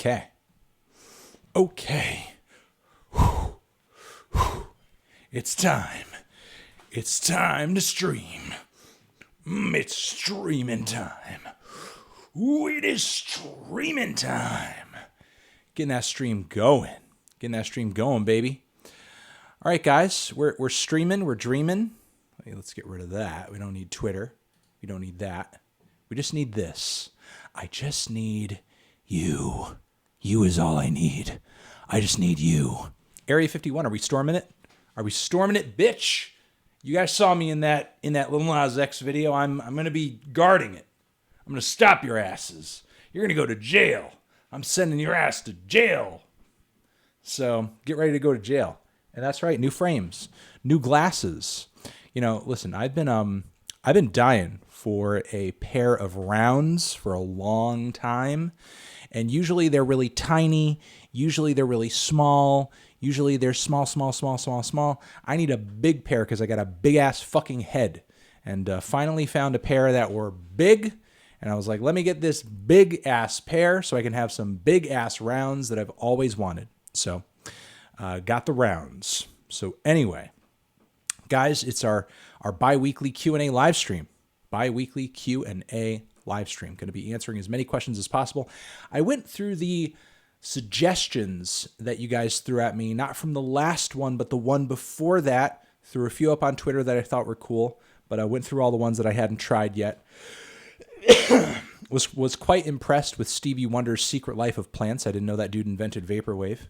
Okay. Okay. Whew. Whew. It's time. It's time to stream. It's streaming time. Ooh, it is streaming time. Getting that stream going. Getting that stream going, baby. All right, guys. We're streaming. We're dreaming. Let's get rid of that. We don't need Twitter. We don't need that. We just need this. I just need you. You is all I need. I just need you. Area 51, are we storming it? Are we storming it, bitch? You guys saw me in that Lil Nas X video. I'm going to be guarding it. I'm going to stop your asses. You're going to go to jail. I'm sending your ass to jail. So get ready to go to jail. And that's right, new frames, new glasses. You know, listen, I've been dying for a pair of rounds for a long time. And usually they're really tiny. Usually they're really small. Usually they're small. I need a big pair because I got a big ass fucking head. And finally found a pair that were big. And I was like, let me get this big ass pair so I can have some big ass rounds that I've always wanted. So got the rounds. So anyway, guys, it's our bi-weekly Q&A live stream. Bi-weekly Q&A live stream. Going to be answering as many questions as possible. I went through the suggestions that you guys threw at me, not from the last one, but the one before that. Threw a few up on Twitter that I thought were cool, but I went through all the ones that I hadn't tried yet. was quite impressed with Stevie Wonder's Secret Life of Plants. I didn't know that dude invented vaporwave.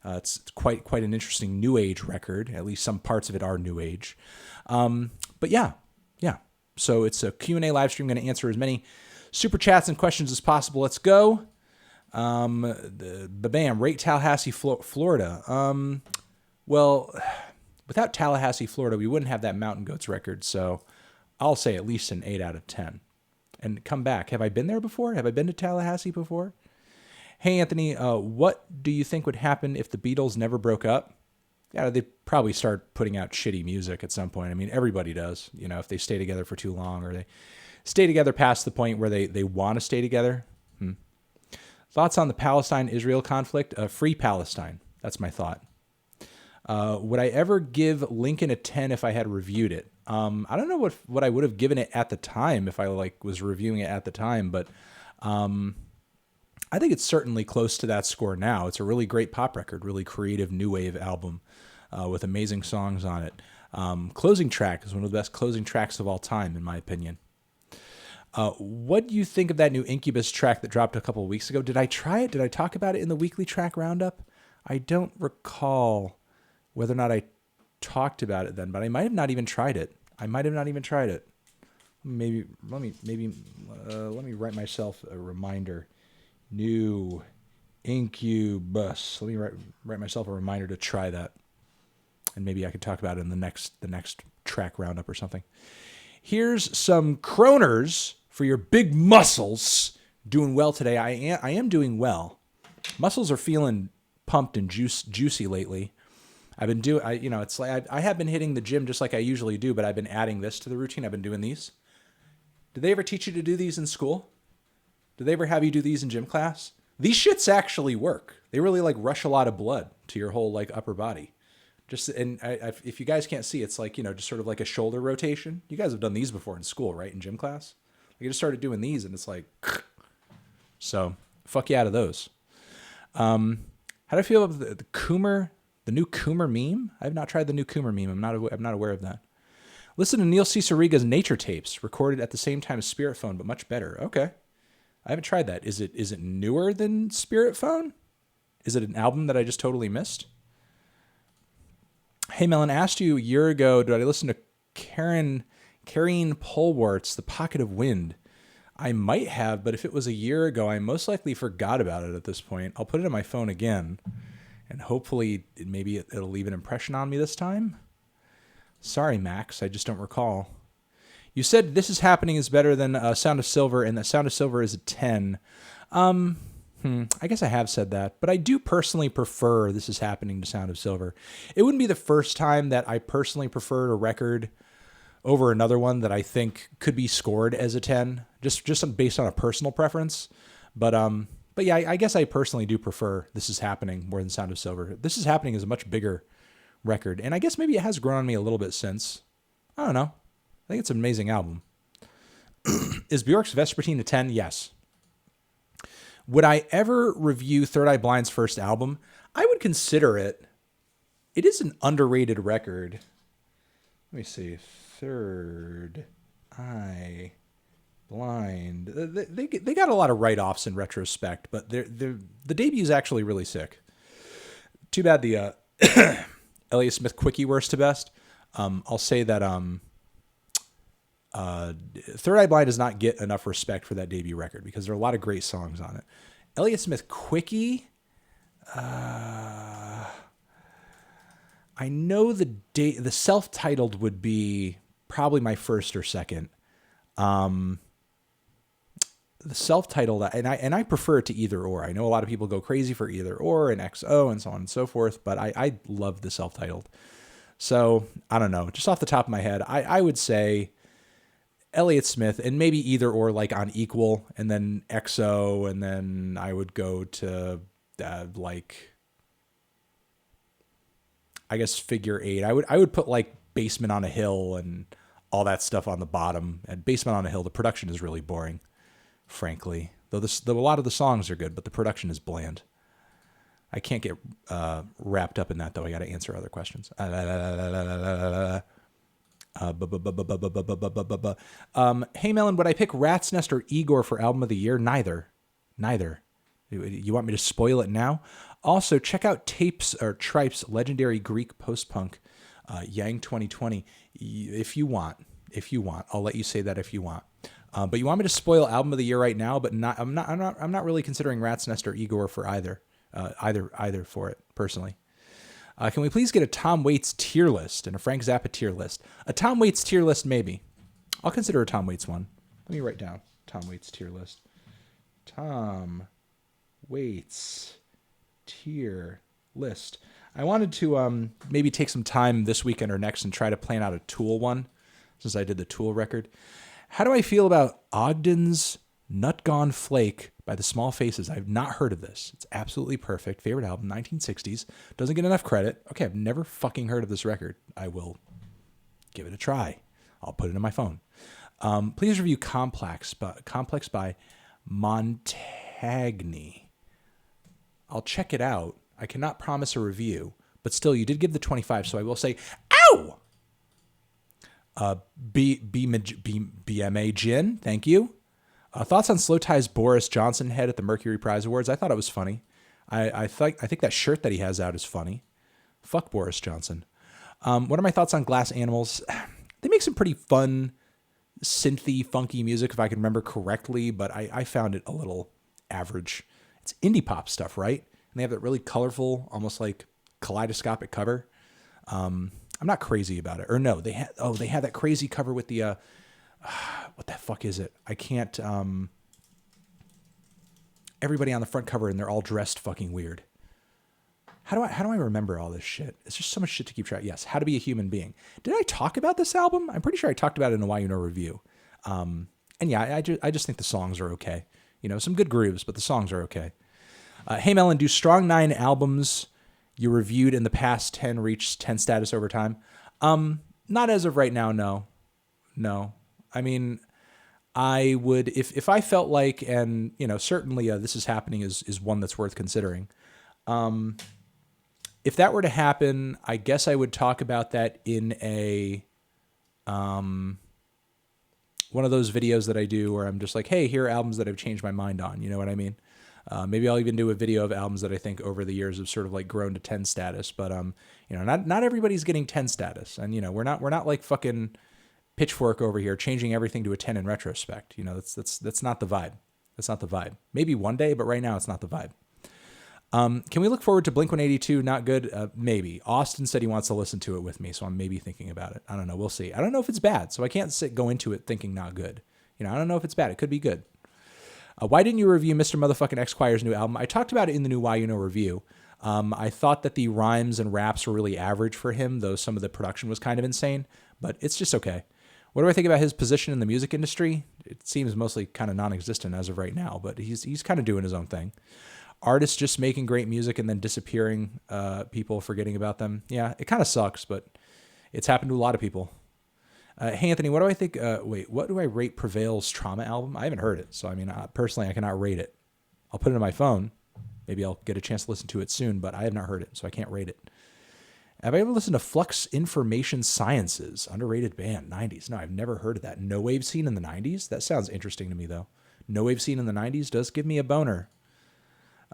It's quite an interesting new age record. At least some parts of it are new age. But yeah. So it's a Q&A live stream. I'm going to answer as many super chats and questions as possible. Let's go. Rate Tallahassee, Florida. Well, without Tallahassee, Florida, we wouldn't have that Mountain Goats record. So I'll say at least an 8 out of 10. And come back. Have I been there before? Have I been to Tallahassee before? Hey, Anthony, what do you think would happen if the Beatles never broke up? Yeah, they'd probably start putting out shitty music at some point. I mean, everybody does, you know, if they stay together for too long or they stay together past the point where they want to stay together. Thoughts on the Palestine-Israel conflict? Free Palestine. That's my thought. Would I ever give Lincoln a 10 if I had reviewed it? I don't know what I would have given it at the time if I was reviewing it at the time, but I think it's certainly close to that score now. It's a really great pop record, really creative new wave album with amazing songs on it. Closing track is one of the best closing tracks of all time, in my opinion. What do you think of that new Incubus track that dropped a couple of weeks ago? Did I try it? Did I talk about it in the weekly track roundup? I don't recall whether or not I talked about it then, but I might have not even tried it. Maybe let me write myself a reminder. New Incubus. Let me write myself a reminder to try that, and maybe I could talk about it in the next track roundup or something. Here's some kroners for your big muscles. Doing well today. I am doing well. Muscles are feeling pumped and juicy lately. I've been it's like I have been hitting the gym just like I usually do, but I've been adding this to the routine. I've been doing these. Did they ever teach you to do these in school? Did they ever have you do these in gym class? These shits actually work. They really rush a lot of blood to your whole upper body. If you guys can't see, it's just sort of like a shoulder rotation. You guys have done these before in school, right? In gym class. I just started doing these and it's like, so fuck you out of those. How do I feel about the Coomer, the new Coomer meme? I have not tried the new Coomer meme. I'm not aware of that. Listen to Neil Ciceriga's Nature Tapes, recorded at the same time as Spirit Phone, but much better. Okay. I haven't tried that. Is it newer than Spirit Phone? Is it an album that I just totally missed? Hey, Melon, asked you a year ago, did I listen to Careen Polwart's The Pocket of Wind? I might have, but if it was a year ago, I most likely forgot about it at this point. I'll put it in my phone again, and hopefully it'll leave an impression on me this time. Sorry, Max, I just don't recall. You said This Is Happening is better than Sound of Silver, and that Sound of Silver is a 10. I guess I have said that, but I do personally prefer This Is Happening to Sound of Silver. It wouldn't be the first time that I personally preferred a record over another one that I think could be scored as a 10, just based on a personal preference. But But yeah, I guess I personally do prefer This Is Happening more than Sound of Silver. This Is Happening is a much bigger record, and I guess maybe it has grown on me a little bit since. I don't know. I think it's an amazing album. Is Bjork's Vespertine a 10? Yes. Would I ever review Third Eye Blind's first album? I would consider it. It is an underrated record. Let me see. Third Eye Blind. They got a lot of write-offs in retrospect, but the debut is actually really sick. Too bad the Elliott Smith Quickie worst to best. I'll say that Third Eye Blind does not get enough respect for that debut record because there are a lot of great songs on it. Elliott Smith Quickie, I know the self-titled would be probably my first or second. The self-titled, and I prefer it to Either Or. I know a lot of people go crazy for Either Or and XO and so on and so forth, but I love the self-titled. So I don't know, just off the top of my head, I would say Elliott Smith and maybe Either Or like on equal, and then XO, and then I would go to like, I guess Figure 8. I would put like Basement on a Hill and all that stuff on the bottom. And Basement on a Hill, the production is really boring, frankly. Though a lot of the songs are good, but the production is bland. I can't get wrapped up in that, though. I got to answer other questions. Hey Melon, would I pick Rat's Nest or Igor for album of the year? Neither. You want me to spoil it now? Also, check out Tripe's legendary Greek post-punk Yang 2020 if you want. I'll let you say that if you want. But you want me to spoil album of the year right now? But I'm not really considering Rat's Nest or Igor for either for it personally. Can we please get a Tom Waits tier list and a Frank Zappa tier list? A Tom Waits tier list, maybe. I'll consider a Tom Waits one. Let me write down Tom Waits tier list. Tom Waits tier list. I wanted to maybe take some time this weekend or next and try to plan out a Tool one, since I did the Tool record. How do I feel about Ogden's Nut Gone Flake by the Small Faces? I've not heard of this. It's absolutely perfect. Favorite album, 1960s. Doesn't get enough credit. Okay, I've never fucking heard of this record. I will give it a try. I'll put it in my phone. Please review Complex by Montagny. I'll check it out. I cannot promise a review, but still, you did give the 25, so I will say, ow! BMA Gin, thank you. Thoughts on Slow Tie's Boris Johnson head at the Mercury Prize Awards? I thought it was funny. I think that shirt that he has out is funny. Fuck Boris Johnson. What are my thoughts on Glass Animals? They make some pretty fun, synthy, funky music, if I can remember correctly, but I found it a little average. It's indie pop stuff, right? And they have that really colorful, almost like kaleidoscopic cover. I'm not crazy about it. Or no, they had that crazy cover with the what the fuck is it? I can't everybody on the front cover and they're all dressed fucking weird. How do I remember all this shit? It's just so much shit to keep track. Yes, How to Be a Human Being. Did I talk about this album? I'm pretty sure I talked about it in a Why You Know review. And yeah, I just think the songs are okay. You know, some good grooves, but the songs are okay. Hey Melon, do Strong 9 albums you reviewed in the past 10 reach 10 status over time? Not as of right now, no. I mean, I would, if I felt like, and, you know, certainly This Is Happening is one that's worth considering. If that were to happen, I guess I would talk about that in a, one of those videos that I do where I'm just like, hey, here are albums that I've changed my mind on. You know what I mean? Maybe I'll even do a video of albums that I think over the years have sort of like grown to 10 status, but, you know, not everybody's getting 10 status, and, you know, we're not like fucking Pitchfork over here changing everything to a 10 in retrospect. You know, that's not the vibe. That's not the vibe. Maybe one day, but right now it's not the vibe. Can we look forward to Blink-182? Not good. Maybe. Austin said he wants to listen to it with me, so I'm maybe thinking about it. I don't know. We'll see. I don't know if it's bad, so I can't go into it thinking not good. You know, I don't know if it's bad. It could be good. Why didn't you review Mr. Motherfucking X Choir's new album? I talked about it in the new Why You Know review. I thought that the rhymes and raps were really average for him, though some of the production was kind of insane, but it's just okay. What do I think about his position in the music industry? It seems mostly kind of non-existent as of right now, but he's kind of doing his own thing. Artists just making great music and then disappearing, people forgetting about them. Yeah, it kind of sucks, but it's happened to a lot of people. Hey, Anthony, what do I think? What do I rate Prevail's Trauma album? I haven't heard it, so I mean, personally, I cannot rate it. I'll put it in my phone. Maybe I'll get a chance to listen to it soon, but I have not heard it, so I can't rate it. Have I ever listened to Flux Information Sciences? Underrated band, 90s. No, I've never heard of that. No Wave Scene in the 90s? That sounds interesting to me, though. No Wave Scene in the 90s does give me a boner.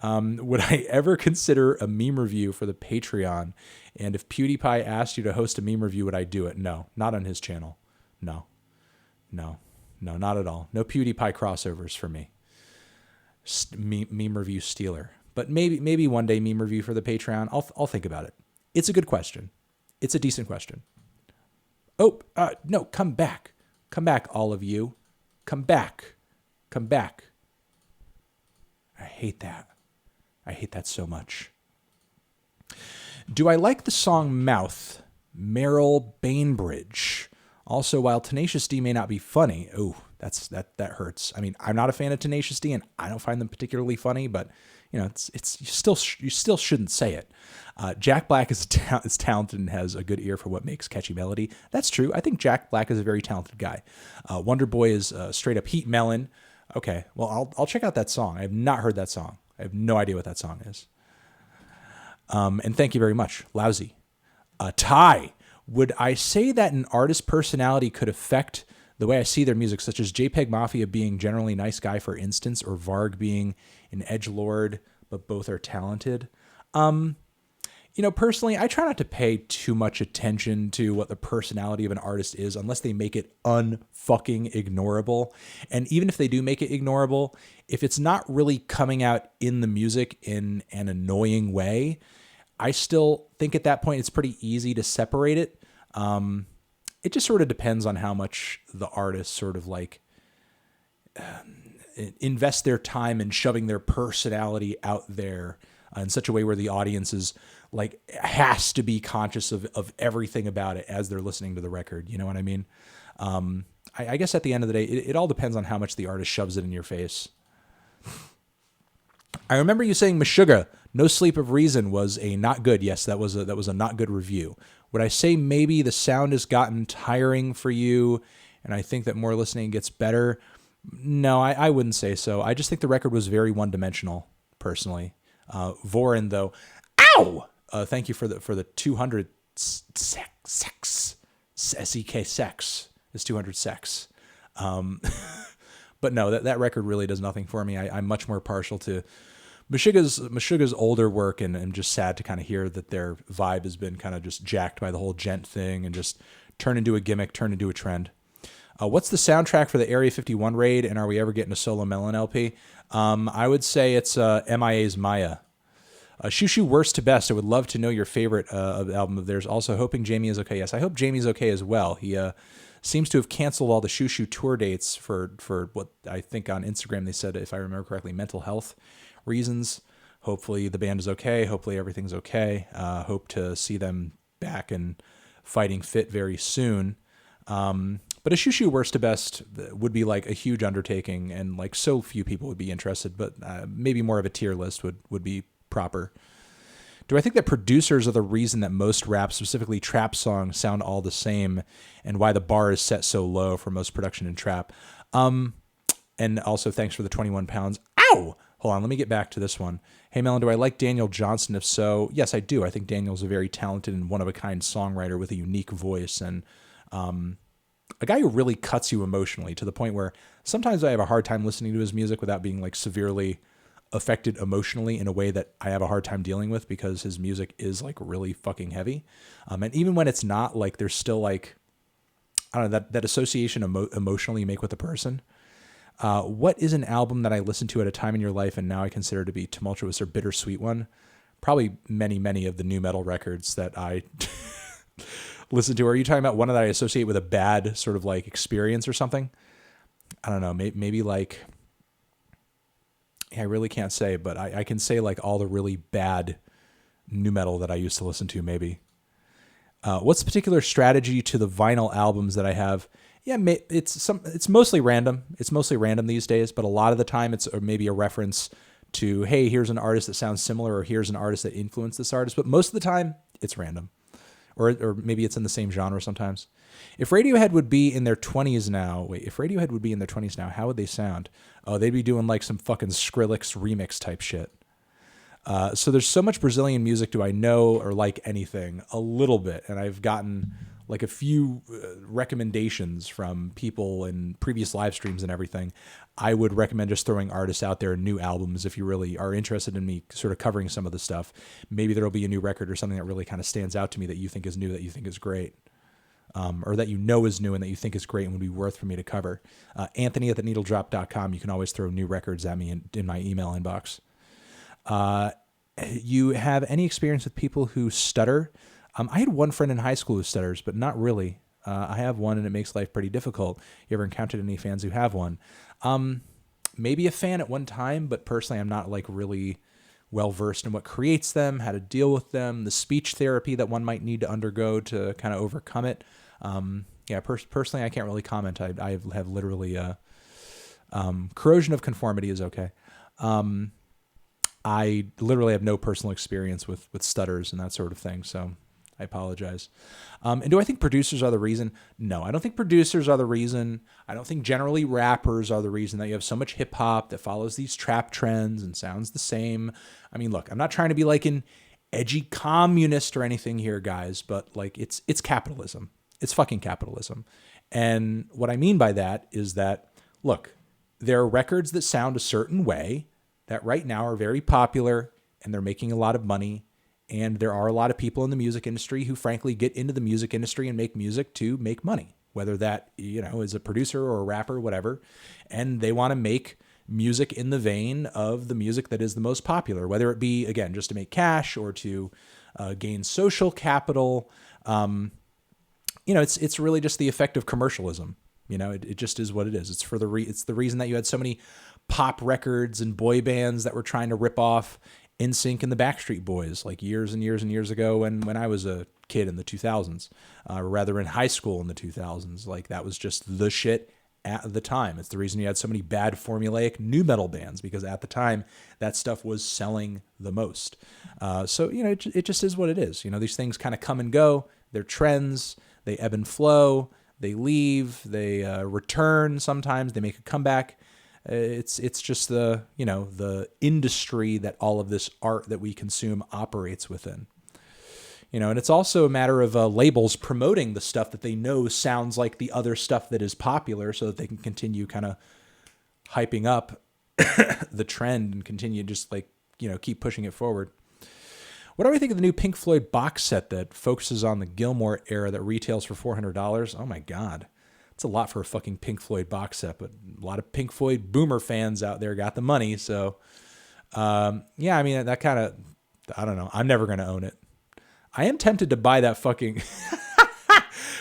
Would I ever consider a meme review for the Patreon? And if PewDiePie asked you to host a meme review, would I do it? No, not on his channel. No, not at all. No PewDiePie crossovers for me. Meme review stealer. But maybe one day meme review for the Patreon. I'll think about it. It's a good question. It's a decent question. Oh, no, come back. Come back, all of you. Come back. Come back. I hate that. I hate that so much. Do I like the song Mouth? Meryl Bainbridge. Also, while Tenacious D may not be funny, that hurts. I mean, I'm not a fan of Tenacious D, and I don't find them particularly funny, but you know, you still shouldn't say it. Jack Black is talented and has a good ear for what makes catchy melody. That's true. I think Jack Black is a very talented guy. Wonder Boy is straight up heat melon. Okay, well, I'll check out that song. I have not heard that song. I have no idea what that song is. And thank you very much. Lousy. Ty, would I say that an artist's personality could affect the way I see their music, such as JPEG Mafia being generally nice guy, for instance, or Varg being an edgelord, but both are talented? Personally, I try not to pay too much attention to what the personality of an artist is unless they make it unfucking ignorable. And even if they do make it ignorable, if it's not really coming out in the music in an annoying way, I still think at that point it's pretty easy to separate it. It just sort of depends on how much the artist sort of like invest their time in shoving their personality out there in such a way where the audience is like has to be conscious of everything about it as they're listening to the record. You know what I mean? I guess at the end of the day, it all depends on how much the artist shoves it in your face. I remember you saying Meshuggah, No Sleep of Reason was a not good. Yes, that was a not good review. Would I say maybe the sound has gotten tiring for you and I think that more listening gets better? No, I wouldn't say so. I just think the record was very one-dimensional, personally. Vorin, though, ow! Thank you for the 200 sex. S-E-K sex is 200 sex. But no, that record really does nothing for me. I'm much more partial to Meshuggah's older work, and I'm just sad to kind of hear that their vibe has been kind of just jacked by the whole gent thing and just turned into a gimmick, turned into a trend. What's the soundtrack for the Area 51 raid, and are we ever getting a Solo Melon LP? I would say it's MIA's Maya. Shushu Worst to Best. I would love to know your favorite album of theirs. Also, hoping Jamie is okay. Yes, I hope Jamie's okay as well. He seems to have canceled all the Shushu tour dates for what I think on Instagram they said, if I remember correctly, mental health reasons. Hopefully the band is okay. Hopefully everything's okay. Hope to see them back and fighting fit very soon. But a Shushu Worst to Best would be like a huge undertaking, and like so few people would be interested, but maybe more of a tier list would be proper. Do I think that producers are the reason that most rap, specifically trap songs, sound all the same, and why the bar is set so low for most production in trap? And also, thanks for the 21 pounds. Ow! Hold on, let me get back to this one. Hey, Melon, do I like Daniel Johnston? If so, yes, I do. I think Daniel's a very talented and one-of-a-kind songwriter with a unique voice, and a guy who really cuts you emotionally to the point where sometimes I have a hard time listening to his music without being like severely affected emotionally in a way that I have a hard time dealing with, because his music is like really fucking heavy. And even when it's not, like there's still like, I don't know, that association emotionally you make with the person. What is an album that I listened to at a time in your life and now I consider to be tumultuous or bittersweet one? Probably many of the new metal records that I listen to. Are you talking about one that I associate with a bad sort of like experience or something? I don't know. Maybe like, I really can't say, but I can say like all the really bad new metal that I used to listen to maybe. What's the particular strategy to the vinyl albums that I have? Yeah, it's mostly random. It's mostly random these days, but a lot of the time it's maybe a reference to, hey, here's an artist that sounds similar, or here's an artist that influenced this artist. But most of the time, it's random, or maybe it's in the same genre sometimes. If Radiohead would be in their 20s now, if Radiohead would be in their 20s now, how would they sound? Oh, they'd be doing like some fucking Skrillex remix type shit. So there's so much Brazilian music. Do I know or like anything? A little bit, and I've gotten like a few recommendations from people in previous live streams and everything. I would recommend just throwing artists out there and new albums if you really are interested in me sort of covering some of the stuff. Maybe there'll be a new record or something that really kind of stands out to me that you think is new, that you think is great. Or that you know is new and that you think is great and would be worth for me to cover. Anthony at theneedledrop.com. You can always throw new records at me in my email inbox. You have any experience with people who stutter? I had one friend in high school who stutters, but not really. I have one, and it makes life pretty difficult. You ever encountered any fans who have one? Maybe a fan at one time, but personally, I'm not like really well versed in what creates them, how to deal with them, the speech therapy that one might need to undergo to kind of overcome it. Personally, I can't really comment. I have literally corrosion of conformity is okay. I literally have no personal experience with stutters and that sort of thing, so I apologize. And do I think producers are the reason? No, I don't think producers are the reason. I don't think generally rappers are the reason that you have so much hip hop that follows these trap trends and sounds the same. I mean, look, I'm not trying to be like an edgy communist or anything here, guys, but like it's capitalism. It's fucking capitalism. And what I mean by that is that, look, there are records that sound a certain way that right now are very popular and they're making a lot of money. And there are a lot of people in the music industry who frankly get into the music industry and make music to make money, whether that, is a producer or a rapper, whatever. And they want to make music in the vein of the music that is the most popular, whether it be, again, just to make cash or to gain social capital. It's really just the effect of commercialism. It just is what it is. It's it's the reason that you had so many pop records and boy bands that were trying to rip off NSYNC and the Backstreet Boys like years and years and years ago when I was a kid in the 2000s, or rather in high school in the 2000s. Like that was just the shit at the time. It's the reason you had so many bad formulaic nu metal bands, because at the time that stuff was selling the most. It just is what it is. These things kind of come and go. They're trends. They ebb and flow. They leave. They return. Sometimes they make a comeback. It's just the industry that all of this art that we consume operates within. And it's also a matter of labels promoting the stuff that they know sounds like the other stuff that is popular, so that they can continue kind of hyping up the trend and continue just keep pushing it forward. What do I think of the new Pink Floyd box set that focuses on the Gilmore era that retails for $400? Oh my God. It's a lot for a fucking Pink Floyd box set, but a lot of Pink Floyd boomer fans out there got the money. So, that kind of, I don't know. I'm never going to own it. I am tempted to buy that fucking,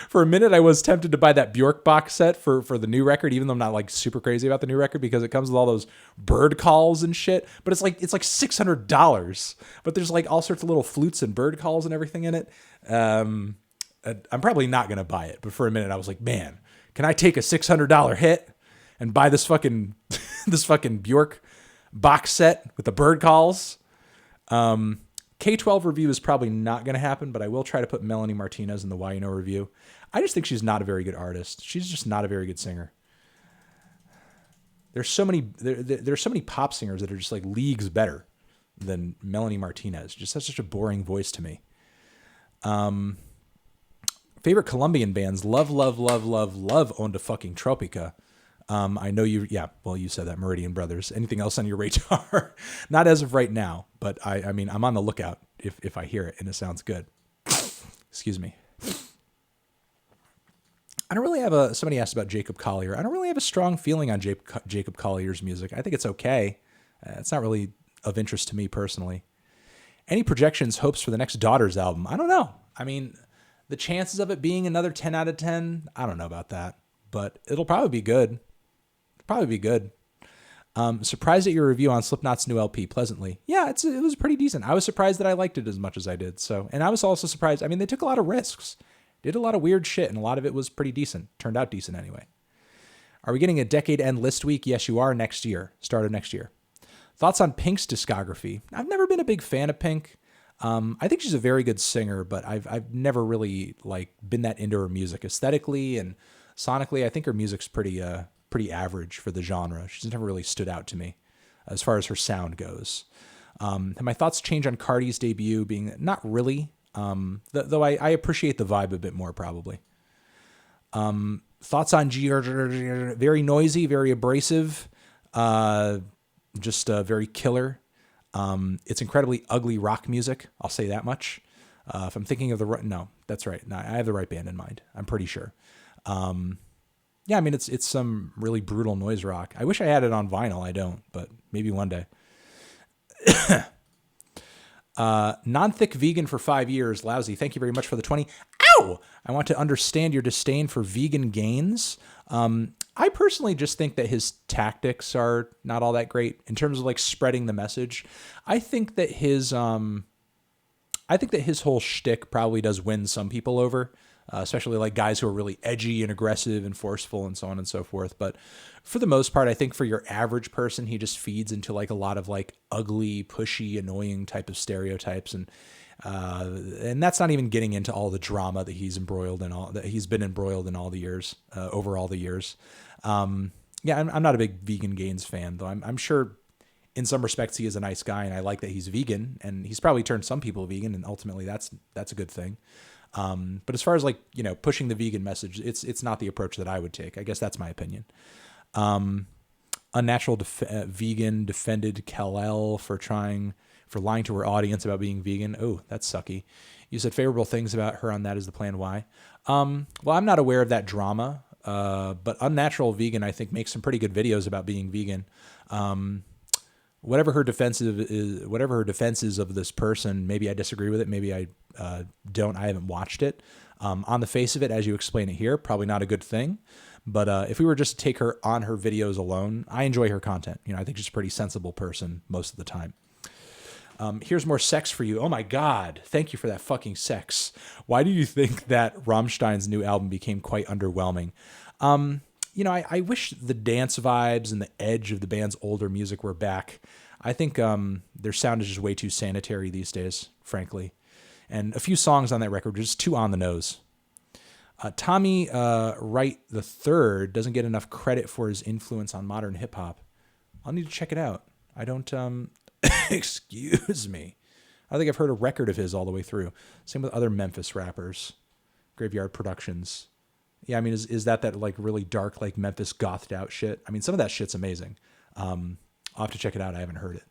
for a minute I was tempted to buy that Bjork box set for the new record, even though I'm not like super crazy about the new record, because it comes with all those bird calls and shit. But it's like $600, but there's like all sorts of little flutes and bird calls and everything in it. I'm probably not going to buy it, but for a minute I was like, man, can I take a $600 hit and buy this fucking Bjork box set with the bird calls? K12 review is probably not going to happen, but I will try to put Melanie Martinez in the Why You Know review. I just think she's not a very good artist. She's just not a very good singer. There's so many pop singers that are just like leagues better than Melanie Martinez. She just has such a boring voice to me. Favorite Colombian bands, love Onda fucking Tropica. I know you said that, Meridian Brothers. Anything else on your radar? Not as of right now, but I mean, I'm on the lookout if I hear it and it sounds good. Excuse me. I don't really have somebody asked about Jacob Collier. I don't really have a strong feeling on Jacob Collier's music. I think it's okay. It's not really of interest to me personally. Any projections, hopes for the next Daughters album? I don't know. I mean, the chances of it being another 10 out of 10, I don't know about that, but it'll probably be good. Surprised at your review on Slipknot's new LP, pleasantly. Yeah, it was pretty decent. I was surprised that I liked it as much as I did. So, and I was also surprised. I mean, they took a lot of risks. Did a lot of weird shit, and a lot of it was pretty decent. Turned out decent anyway. Are we getting a decade end list week? Yes, you are, next year. Start of next year. Thoughts on Pink's discography? I've never been a big fan of Pink. I think she's a very good singer, but I've never really been that into her music aesthetically and sonically. I think her music's pretty average for the genre. She's never really stood out to me as far as her sound goes. And my thoughts change on Cardi's debut being not really, though I appreciate the vibe a bit more probably. Thoughts on G, very noisy, very abrasive, just very killer. It's incredibly ugly rock music. I'll say that much. If I'm thinking of no, that's right. No, I have the right band in mind. I'm pretty sure. Yeah, I mean, it's some really brutal noise rock. I wish I had it on vinyl. I don't, but maybe one day. Non-thick vegan for 5 years. Lousy. Thank you very much for the 20. Ow! I want to understand your disdain for vegan gains. I personally just think that his tactics are not all that great in terms of spreading the message. I think that his whole shtick probably does win some people over, especially guys who are really edgy and aggressive and forceful and so on and so forth. But for the most part, I think for your average person, he just feeds into a lot of ugly, pushy, annoying type of stereotypes. And that's not even getting into all the drama that he's been embroiled in all the years, over all the years. Yeah, I'm not a big Vegan Gains fan, though. I'm sure in some respects he is a nice guy, and I like that he's vegan, and he's probably turned some people vegan, and ultimately that's a good thing. But as far as pushing the vegan message, it's not the approach that I would take. I guess that's my opinion. Unnatural vegan defended Kal-El for lying to her audience about being vegan. Oh, that's sucky. You said favorable things about her on That Is the Plan. Why? Well, I'm not aware of that drama, but Unnatural Vegan, I think, makes some pretty good videos about being vegan. Whatever her defense is of this person, maybe I disagree with it. Maybe I don't. I haven't watched it. On the face of it, as you explain it here, probably not a good thing. But if we were just to take her on her videos alone, I enjoy her content. I think she's a pretty sensible person most of the time. Here's more sex for you. Oh my God. Thank you for that fucking sex. Why do you think that Rammstein's new album became quite underwhelming? I wish the dance vibes and the edge of the band's older music were back. I think their sound is just way too sanitary these days, frankly. And a few songs on that record are just too on the nose. Tommy Wright III doesn't get enough credit for his influence on modern hip-hop. I'll need to check it out. I don't... Excuse me. I think I've heard a record of his all the way through. Same with other Memphis rappers. Graveyard Productions. Yeah, I mean, is that really dark, Memphis gothed out shit? I mean, some of that shit's amazing. I'll have to check it out. I haven't heard it.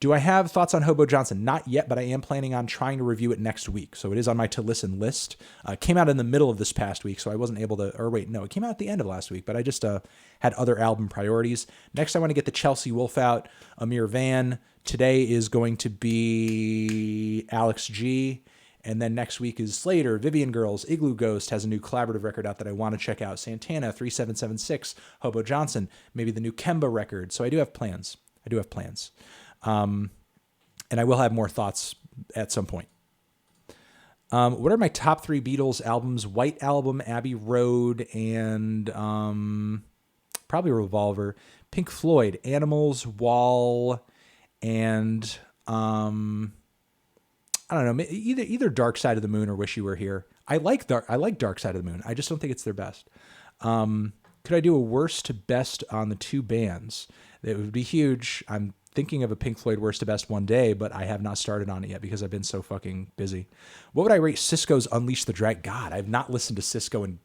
Do I have thoughts on Hobo Johnson? Not yet, but I am planning on trying to review it next week. So it is on my to-listen list. It came out in the middle of this past week, so I wasn't able to... Or wait, no, it came out at the end of last week, but I just had other album priorities. Next, I want to get the Chelsea Wolf out, Amir Van. Today is going to be Alex G. And then next week is Slater, Vivian Girls, Igloo Ghost has a new collaborative record out that I want to check out. Santana, 3776, Hobo Johnson, maybe the new Kemba record. So I do have plans. And I will have more thoughts at some point. What are my top 3 Beatles albums? White Album, Abbey Road, and probably Revolver. Pink Floyd, Animals, Wall, and I don't know, either Dark Side of the Moon or Wish You Were Here. I like Dark Side of the Moon. I just don't think it's their best. Could I do a worst to best on the 2 bands? It would be huge. I'm thinking of a Pink Floyd worst to best one day, but I have not started on it yet because I've been so fucking busy. What would I rate Sisqo's Unleash the Dragon? God, I've not listened to Sisqo in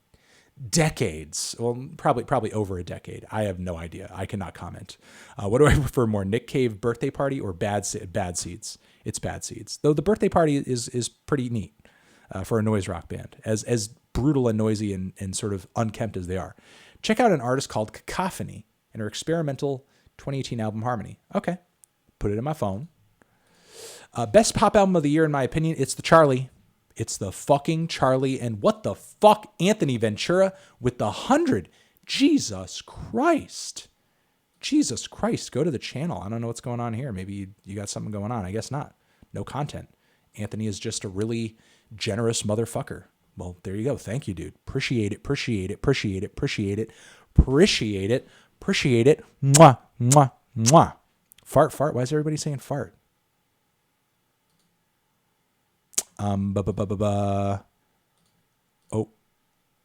decades. Well, probably over a decade. I have no idea. I cannot comment. What do I prefer more, Nick Cave Birthday Party or Bad Seeds? It's Bad Seeds. Though the Birthday Party is pretty neat for a noise rock band, as brutal and noisy and sort of unkempt as they are. Check out an artist called Cacophony and her experimental 2018 album Harmony. Okay. Put it in my phone. Best pop album of the year, in my opinion, it's the Charlie. It's the fucking Charlie. And what the fuck, Anthony Ventura with the 100. Jesus Christ. Go to the channel. I don't know what's going on here. Maybe you got something going on. I guess not. No content. Anthony is just a really generous motherfucker. Well, there you go. Thank you, dude. Appreciate it. Appreciate it. Appreciate it. Appreciate it. Appreciate it. Appreciate it. Mwah. Mwah. Mwah. Fart. Fart. Why is everybody saying fart? Oh.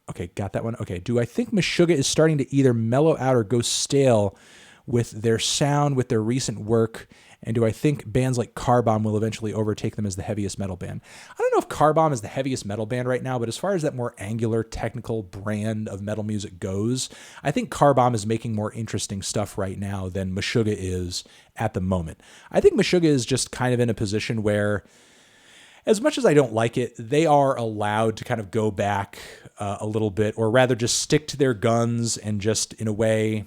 Okay, got that one. Okay. Do I think Meshuggah is starting to either mellow out or go stale with their sound, with their recent work? And do I think bands like Car Bomb will eventually overtake them as the heaviest metal band? I don't know if Car Bomb is the heaviest metal band right now, but as far as that more angular, technical brand of metal music goes, I think Car Bomb is making more interesting stuff right now than Meshuggah is at the moment. I think Meshuggah is just kind of in a position where, as much as I don't like it, they are allowed to kind of go back a little bit, or rather just stick to their guns and just, in a way,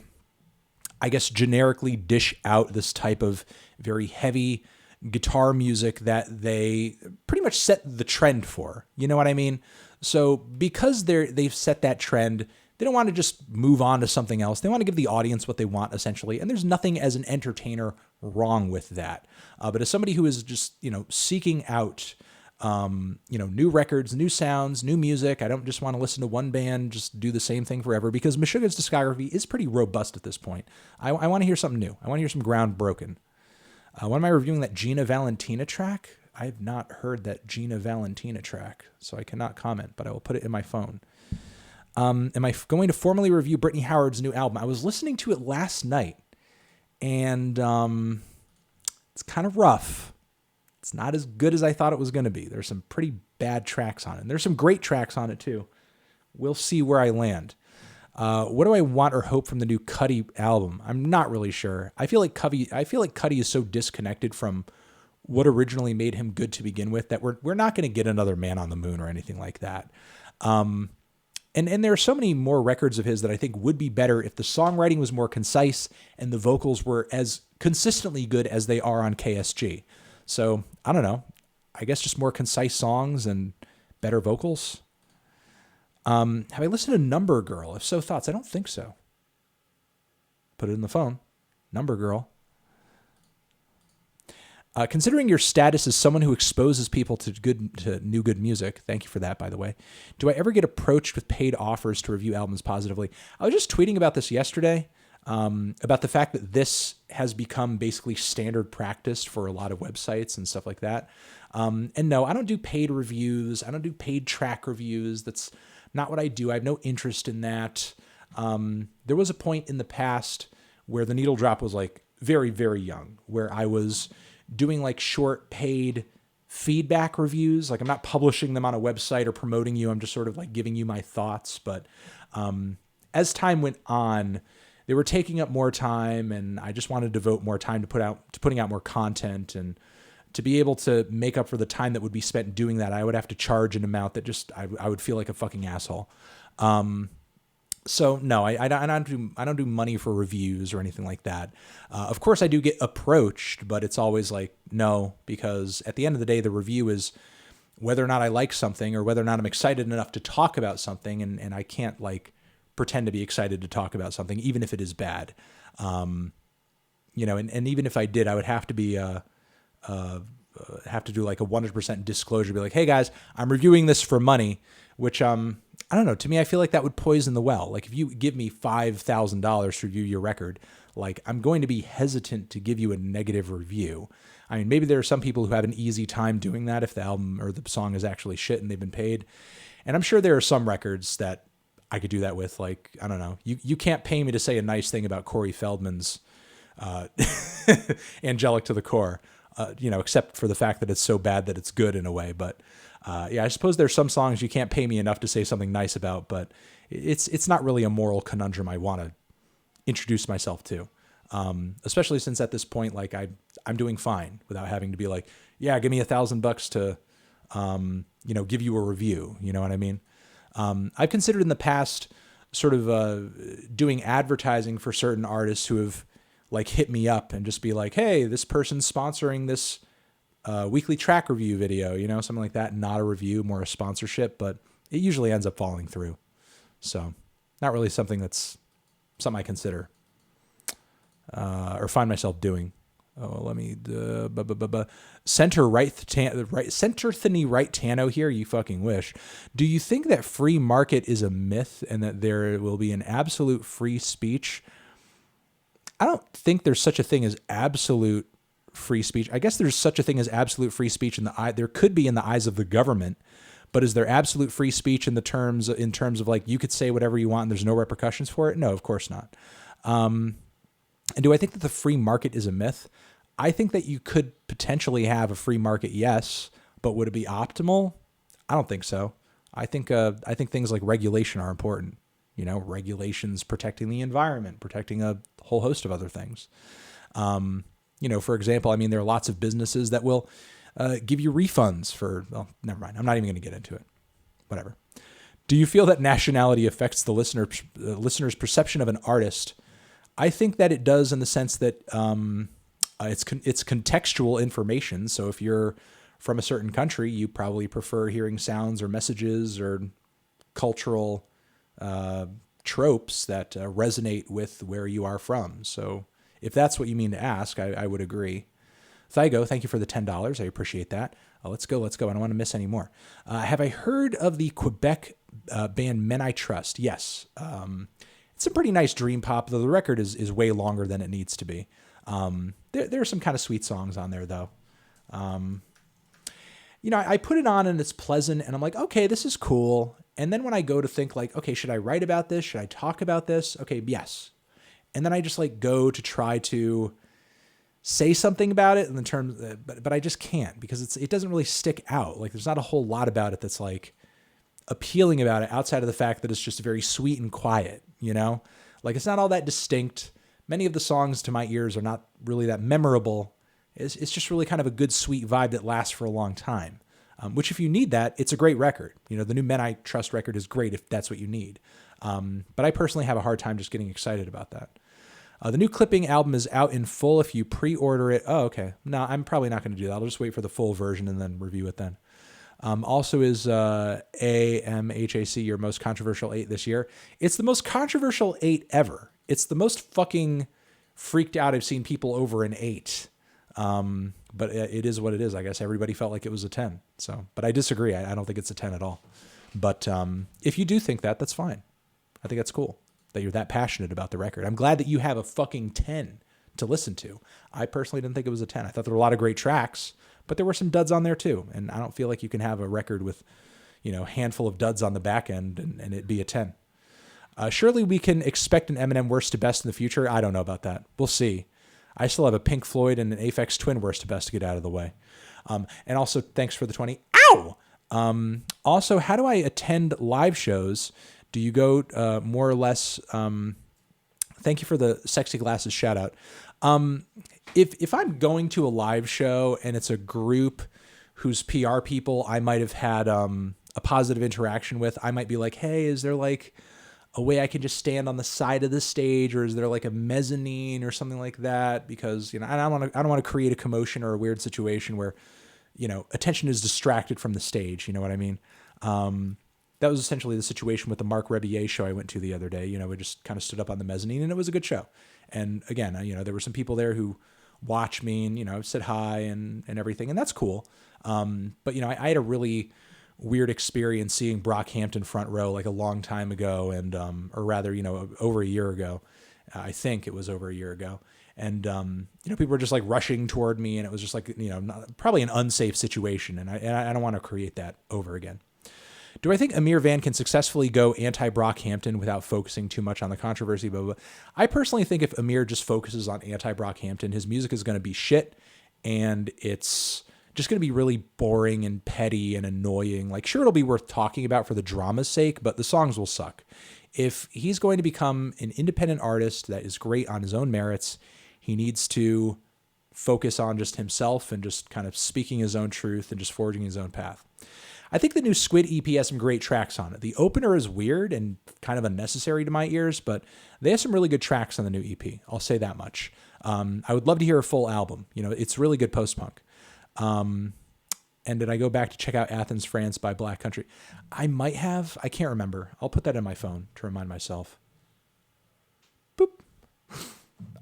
I guess, generically dish out this type of very heavy guitar music that they pretty much set the trend for. You know what I mean? So because they've set that trend, they don't want to just move on to something else. They want to give the audience what they want, essentially. And there's nothing as an entertainer wrong with that. But as somebody who is just, seeking out, new records, new sounds, new music, I don't just want to listen to one band just do the same thing forever, because Meshuggah's discography is pretty robust at this point. I want to hear something new. I want to hear some ground broken. When am I reviewing that Gina Valentina track? I have not heard that Gina Valentina track, so I cannot comment, but I will put it in my phone. Am I going to formally review Brittany Howard's new album? I was listening to it last night, and it's kind of rough. It's not as good as I thought it was going to be. There's some pretty bad tracks on it. And there's some great tracks on it, too. We'll see where I land. What do I want or hope from the new Cudi album? I'm not really sure. I feel like Cudi is so disconnected from what originally made him good to begin with that we're not going to get another Man on the Moon or anything like that. And there are so many more records of his that I think would be better if the songwriting was more concise and the vocals were as consistently good as they are on KSG. So I don't know. I guess just more concise songs and better vocals. Have I listened to Number Girl? If so, thoughts? I don't think so. Put it in the phone. Number Girl. Considering your status as someone who exposes people to new good music, thank you for that, by the way, do I ever get approached with paid offers to review albums positively? I was just tweeting about this yesterday, about the fact that this has become basically standard practice for a lot of websites and stuff like that. And no, I don't do paid reviews. I don't do paid track reviews. That's not what I do. I have no interest in that. There was a point in the past where the needle drop was like very, very young, where I was doing like short paid feedback reviews. Like I'm not publishing them on a website or promoting you. I'm just sort of like giving you my thoughts. But as time went on, they were taking up more time, and I just wanted to devote more time to putting out more content. And to be able to make up for the time that would be spent doing that, I would have to charge an amount that just I would feel like a fucking asshole. So no, I don't do money for reviews or anything like that. Of course, I do get approached, but it's always like no, because at the end of the day, the review is whether or not I like something or whether or not I'm excited enough to talk about something, and I can't like pretend to be excited to talk about something, even if it is bad. And even if I did, I would have to be have to do like a 100% disclosure, be like, hey guys, I'm reviewing this for money, which, I don't know. To me, I feel like that would poison the well. Like if you give me $5,000 to review your record, like I'm going to be hesitant to give you a negative review. I mean, maybe there are some people who have an easy time doing that if the album or the song is actually shit and they've been paid. And I'm sure there are some records that I could do that with. Like, I don't know. You can't pay me to say a nice thing about Corey Feldman's Angelic to the Core, except for the fact that it's so bad that it's good in a way. But I suppose there's some songs you can't pay me enough to say something nice about, but it's not really a moral conundrum I want to introduce myself to, especially since at this point, like I'm doing fine without having to be like, yeah, give me $1,000 to, give you a review. You know what I mean? I've considered in the past sort of doing advertising for certain artists who have like hit me up and just be like, hey, this person's sponsoring this weekly track review video, something like that. Not a review, more a sponsorship, but it usually ends up falling through. So not really something I consider or find myself doing. Oh, let me center right Centerthony right Tano here. You fucking wish. Do you think that free market is a myth and that there will be an absolute free speech? I don't think there's such a thing as absolute free speech. I guess there's such a thing as absolute free speech in the eye. There could be in the eyes of the government, but is there absolute free speech in terms of like you could say whatever you want and there's no repercussions for it? No, of course not. And do I think that the free market is a myth? I think that you could potentially have a free market, yes, but would it be optimal? I don't think so. I think things like regulation are important. You know, regulations protecting the environment, protecting a whole host of other things. You know, for example, I mean, there are lots of businesses that will give you refunds for, well, never mind. I'm not even going to get into it. Whatever. Do you feel that nationality affects the listener's perception of an artist? I think that it does in the sense that it's contextual information. So if you're from a certain country, you probably prefer hearing sounds or messages or cultural tropes that resonate with where you are from. So if that's what you mean to ask, I would agree. Thygo, thank you for the $10. I appreciate that. Let's go. I don't want to miss any more. Have I heard of the Quebec band Men I Trust? Yes. It's a pretty nice dream pop, though the record is way longer than it needs to be. There are some kind of sweet songs on there, though. You know, I put it on and it's pleasant, and I'm like, okay, this is cool. And then when I go to think like, okay, should I write about this? Should I talk about this? Okay, yes. And then I just like go to try to say something about it in the terms, but I just can't because it doesn't really stick out. Like there's not a whole lot about it that's like appealing about it outside of the fact that it's just very sweet and quiet, you know? Like it's not all that distinct. Many of the songs to my ears are not really that memorable. It's just really kind of a good, sweet vibe that lasts for a long time. Which if you need that, it's a great record. You know, the new Men I Trust record is great if that's what you need. But I personally have a hard time just getting excited about that. The new Clipping album is out in full if you pre-order it. Oh, okay. No, I'm probably not going to do that. I'll just wait for the full version and then review it then. Also is AMHAC your most controversial 8 this year? It's the most controversial 8 ever. It's the most fucking freaked out I've seen people over an 8. But it is what it is. I guess everybody felt like it was a 10. So, but I disagree. I don't think it's a 10 at all. But if you do think that, that's fine. I think that's cool that you're that passionate about the record. I'm glad that you have a fucking 10 to listen to. I personally didn't think it was a 10. I thought there were a lot of great tracks, but there were some duds on there too. And I don't feel like you can have a record with, you know, a handful of duds on the back end and it be a 10. Surely we can expect an Eminem worst to best in the future. I don't know about that. We'll see. I still have a Pink Floyd and an Aphex Twin worst to best to get out of the way. And also, thanks for the 20. Ow! Also, how do I attend live shows? Do you go more or less? Thank you for the sexy glasses shout out. If I'm going to a live show and it's a group whose PR people I might have had a positive interaction with, I might be like, hey, is there like a way I can just stand on the side of the stage, or is there like a mezzanine or something like that? Because, you know, I don't want to create a commotion or a weird situation where, you know, attention is distracted from the stage. You know what I mean? That was essentially the situation with the Mark Rebier show I went to the other day. You know, we just kind of stood up on the mezzanine and it was a good show. And again, you know, there were some people there who watched me and, you know, said hi and everything. And that's cool. But, you know, I had a really weird experience seeing Brockhampton front row like a long time ago, and or rather, you know, over a year ago. I think it was over a year ago. And, you know, people were just like rushing toward me, and it was just like, you know, probably an unsafe situation. And I don't want to create that over again. Do I think Amir Van can successfully go anti-Brockhampton without focusing too much on the controversy? Blah, blah, blah. I personally think if Amir just focuses on anti-Brockhampton, his music is going to be shit, and it's just going to be really boring and petty and annoying. Like, sure, it'll be worth talking about for the drama's sake, but the songs will suck. If he's going to become an independent artist that is great on his own merits, he needs to focus on just himself and just kind of speaking his own truth and just forging his own path. I think the new Squid EP has some great tracks on it. The opener is weird and kind of unnecessary to my ears, but they have some really good tracks on the new EP. I'll say that much. I would love to hear a full album. You know, it's really good post-punk. And did I go back to check out Athens, France by Black Country? I might have. I can't remember. I'll put that in my phone to remind myself. Boop.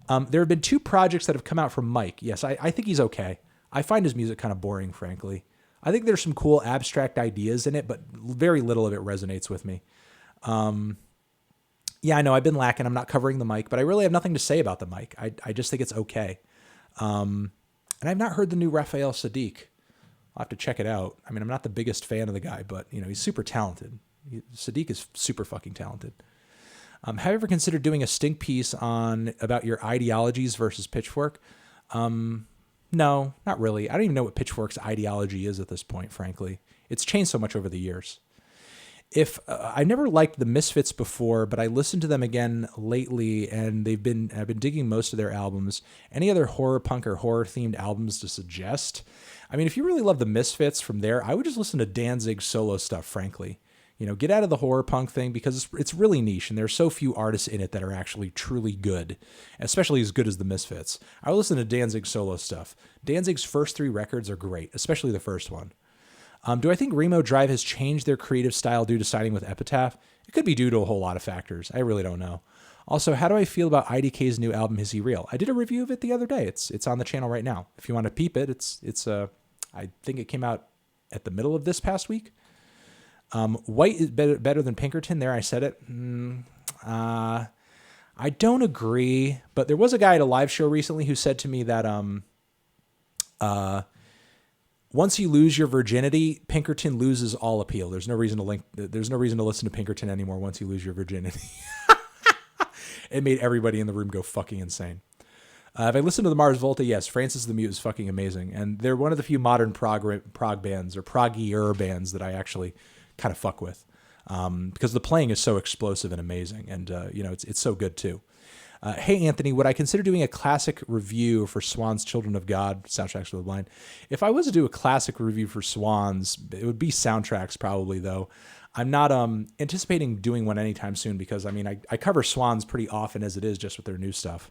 There have been 2 projects that have come out from Mike. Yes, I think he's okay. I find his music kind of boring, frankly. I think there's some cool abstract ideas in it, but very little of it resonates with me. Yeah, I know I've been lacking. I'm not covering the mic, but I really have nothing to say about the mic. I just think it's okay. And I've not heard the new Raphael Sadiq. I'll have to check it out. I mean, I'm not the biggest fan of the guy, but he's super talented. Sadiq is super fucking talented. Have you ever considered doing a stink piece about your ideologies versus Pitchfork? No, not really. I don't even know what Pitchfork's ideology is at this point, frankly. It's changed so much over the years. I never liked the Misfits before, but I listened to them again lately, and I've been digging most of their albums. Any other horror punk or horror themed albums to suggest? I mean, if you really love the Misfits from there, I would just listen to Danzig's solo stuff, frankly. Get out of the horror punk thing because it's really niche, and there's so few artists in it that are actually truly good, especially as good as the Misfits. I would listen to Danzig's solo stuff. Danzig's first 3 records are great, especially the first one. Do I think Remo Drive has changed their creative style due to signing with Epitaph? It could be due to a whole lot of factors. I really don't know. Also, how do I feel about IDK's new album, Is He Real? I did a review of it the other day. It's on the channel right now. If you want to peep it, I think it came out at the middle of this past week. White is better than Pinkerton. There, I said it. I don't agree, but there was a guy at a live show recently who said to me that once you lose your virginity, Pinkerton loses all appeal. There's no reason to listen to Pinkerton anymore once you lose your virginity. It made everybody in the room go fucking insane. If I listen to the Mars Volta, yes, Francis the Mute is fucking amazing. And they're one of the few modern prog bands or proggier bands that I actually kind of fuck with. Because the playing is so explosive and amazing. And, it's so good too. Hey, Anthony, would I consider doing a classic review for Swan's Children of God, Soundtracks for the Blind? If I was to do a classic review for Swans, it would be soundtracks probably, though. I'm not anticipating doing one anytime soon because, I cover Swans pretty often as it is just with their new stuff.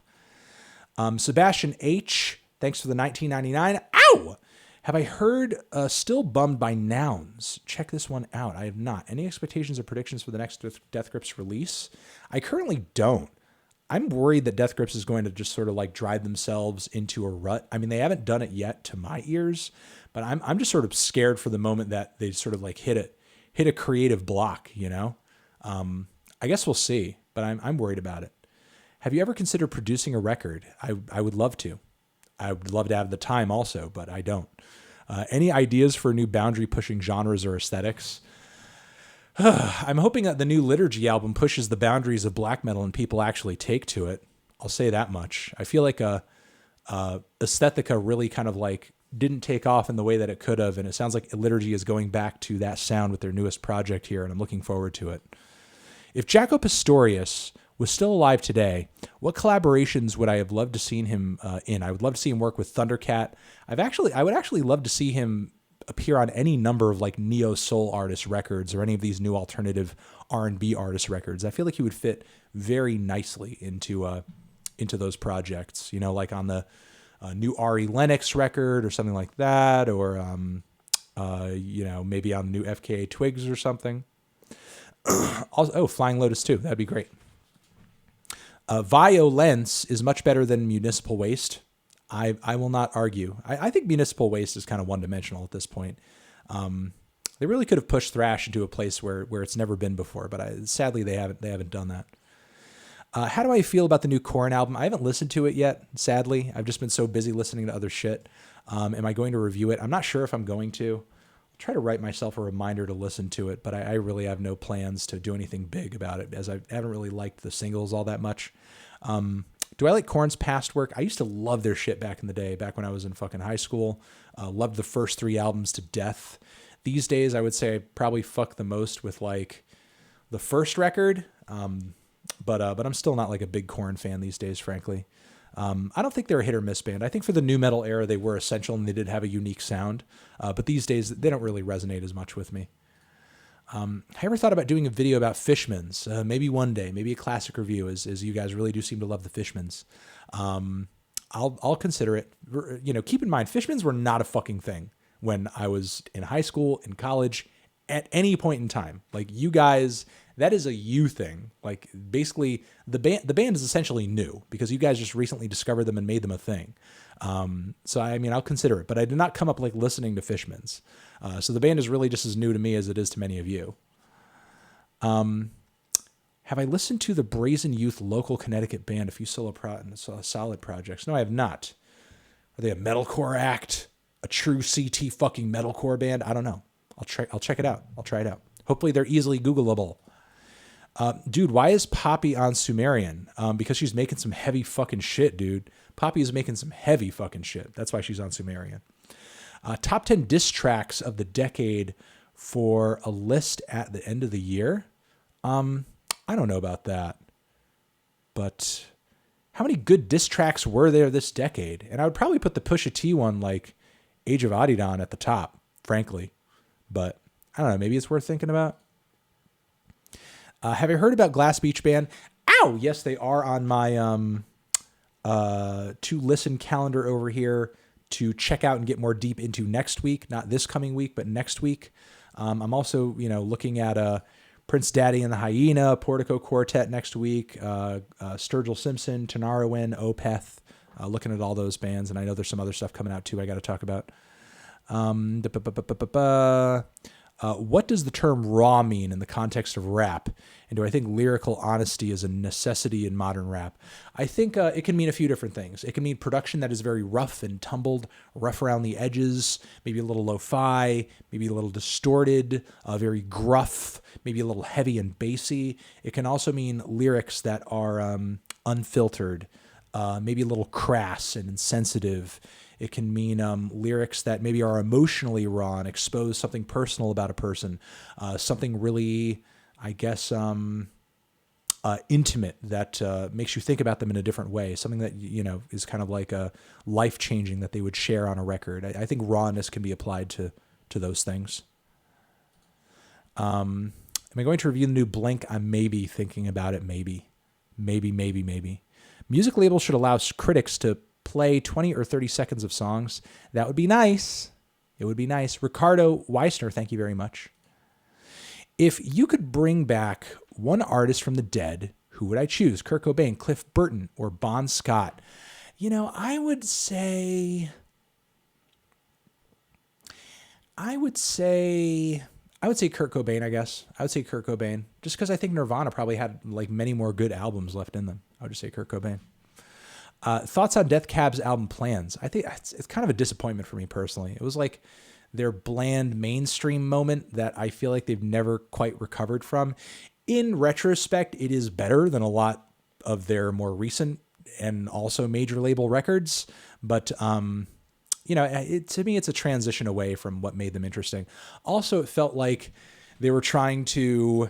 Sebastian H., thanks for the 1999. Ow! Have I heard Still Bummed by Nouns? Check this one out. I have not. Any expectations or predictions for the next Death Grips release? I currently don't. I'm worried that Death Grips is going to just sort of like drive themselves into a rut. I mean, they haven't done it yet to my ears, but I'm just sort of scared for the moment that they sort of like hit a creative block, I guess we'll see, but I'm worried about it. Have you ever considered producing a record? I would love to. I would love to have the time also, but I don't. Any ideas for new boundary pushing genres or aesthetics? I'm hoping that the new Liturgy album pushes the boundaries of black metal and people actually take to it. I'll say that much. I feel like Aesthetica really kind of like didn't take off in the way that it could have, and it sounds like Liturgy is going back to that sound with their newest project here, and I'm looking forward to it. If Jaco Pastorius was still alive today, what collaborations would I have loved to seen him in? I would love to see him work with Thundercat. I would actually love to see him appear on any number of like neo soul artist records or any of these new alternative R&B artist records. I feel like he would fit very nicely into those projects, like on the new Ari Lennox record or something like that, or maybe on the new FKA Twigs or something. Also, Flying Lotus too. That'd be great. Violence is much better than Municipal Waste. I will not argue. I think Municipal Waste is kind of one-dimensional at this point. They really could have pushed thrash into a place where it's never been before, but sadly they haven't done that. How do I feel about the new Korn album? I haven't listened to it yet, sadly. I've just been so busy listening to other shit. Am I going to review it? I'm not sure if I'm going to. I'll try to write myself a reminder to listen to it, but I really have no plans to do anything big about it, as I haven't really liked the singles all that much. Do I like Korn's past work? I used to love their shit back in the day, back when I was in fucking high school. Loved the first 3 albums to death. These days, I would say I probably fuck the most with like the first record. But I'm still not like a big Korn fan these days, frankly. I don't think they're a hit or miss band. I think for the nu metal era, they were essential and they did have a unique sound. But these days, they don't really resonate as much with me. I ever thought about doing a video about Fishmans? Maybe one day, maybe a classic review, as you guys really do seem to love the Fishmans. I'll consider it. Keep in mind, Fishmans were not a fucking thing when I was in high school, in college, at any point in time. Like you guys, that is a you thing. Like basically the band is essentially new because you guys just recently discovered them and made them a thing. So I mean, I'll consider it, but I did not come up like listening to Fishman's. So the band is really just as new to me as it is to many of you. Have I listened to the Brazen Youth local Connecticut band, a few solid projects? No, I have not. Are they a metalcore act? A true CT fucking metalcore band? I don't know. I'll check it out. I'll try it out. Hopefully they're easily Googleable. Dude, why is Poppy on Sumerian? Because she's making some heavy fucking shit, dude. Poppy is making some heavy fucking shit. That's why she's on Sumerian. Top 10 diss tracks of the decade for a list at the end of the year. I don't know about that. But how many good diss tracks were there this decade? And I would probably put the Pusha T one like Age of Adidon at the top, frankly. But I don't know. Maybe it's worth thinking about. Have you heard about Glass Beach Band? Ow! Yes, they are on my to listen calendar over here to check out and get more deep into next week. Not this coming week, but next week. I'm also, looking at Prince Daddy and the Hyena, Portico Quartet next week, Sturgill Simpson, Tanarowin, Opeth, looking at all those bands. And I know there's some other stuff coming out too I got to talk about. What does the term raw mean in the context of rap? And do I think lyrical honesty is a necessity in modern rap? I think it can mean a few different things. It can mean production that is very rough and tumbled, rough around the edges, maybe a little lo-fi, maybe a little distorted, very gruff, maybe a little heavy and bassy. It can also mean lyrics that are unfiltered, maybe a little crass and insensitive. It can mean lyrics that maybe are emotionally raw and expose something personal about a person, something really, I guess, intimate that makes you think about them in a different way, something that, is kind of like a life-changing that they would share on a record. I think rawness can be applied to those things. Am I going to review the new Blink? I'm maybe thinking about it, maybe. Music labels should allow critics to play 20 or 30 seconds of songs. That would be nice. It would be nice. Ricardo Weissner, thank you very much. If you could bring back one artist from the dead, who would I choose? Kurt Cobain, Cliff Burton, or Bon Scott? I would say Kurt Cobain, I guess. I would say Kurt Cobain, just because I think Nirvana probably had like many more good albums left in them. I would just say Kurt Cobain. Thoughts on Death Cab's album Plans? I think it's kind of a disappointment for me personally. It was like their bland mainstream moment that I feel like they've never quite recovered from. In retrospect, it is better than a lot of their more recent and also major label records. But, to me, it's a transition away from what made them interesting. Also, it felt like they were trying to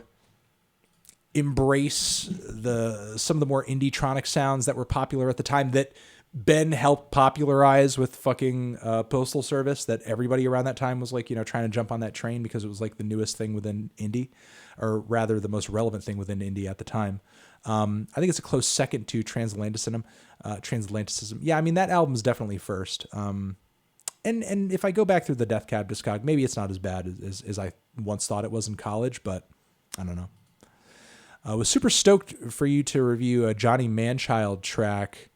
embrace some of the more indie-tronic sounds that were popular at the time that Ben helped popularize with fucking Postal Service, that everybody around that time was like, trying to jump on that train because it was like the newest thing within indie, or rather the most relevant thing within indie at the time. I think it's a close second to Transatlanticism. Yeah, I mean, that album's definitely first. And if I go back through the Death Cab discog, maybe it's not as bad as I once thought it was in college, but I don't know. I was super stoked for you to review a Johnny Manchild track.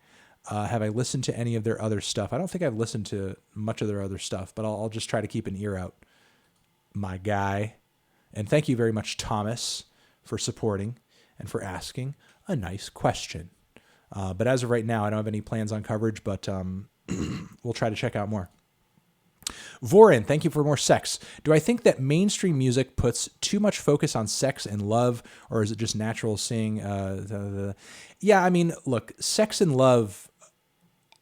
Have I listened to any of their other stuff? I don't think I've listened to much of their other stuff, but I'll just try to keep an ear out, my guy. And thank you very much, Thomas, for supporting and for asking a nice question. But as of right now, I don't have any plans on coverage, but we'll try to check out more. Vorin, thank you for more sex. Do I think that mainstream music puts too much focus on sex and love, or is it just natural seeing? Yeah, I mean, look, sex and love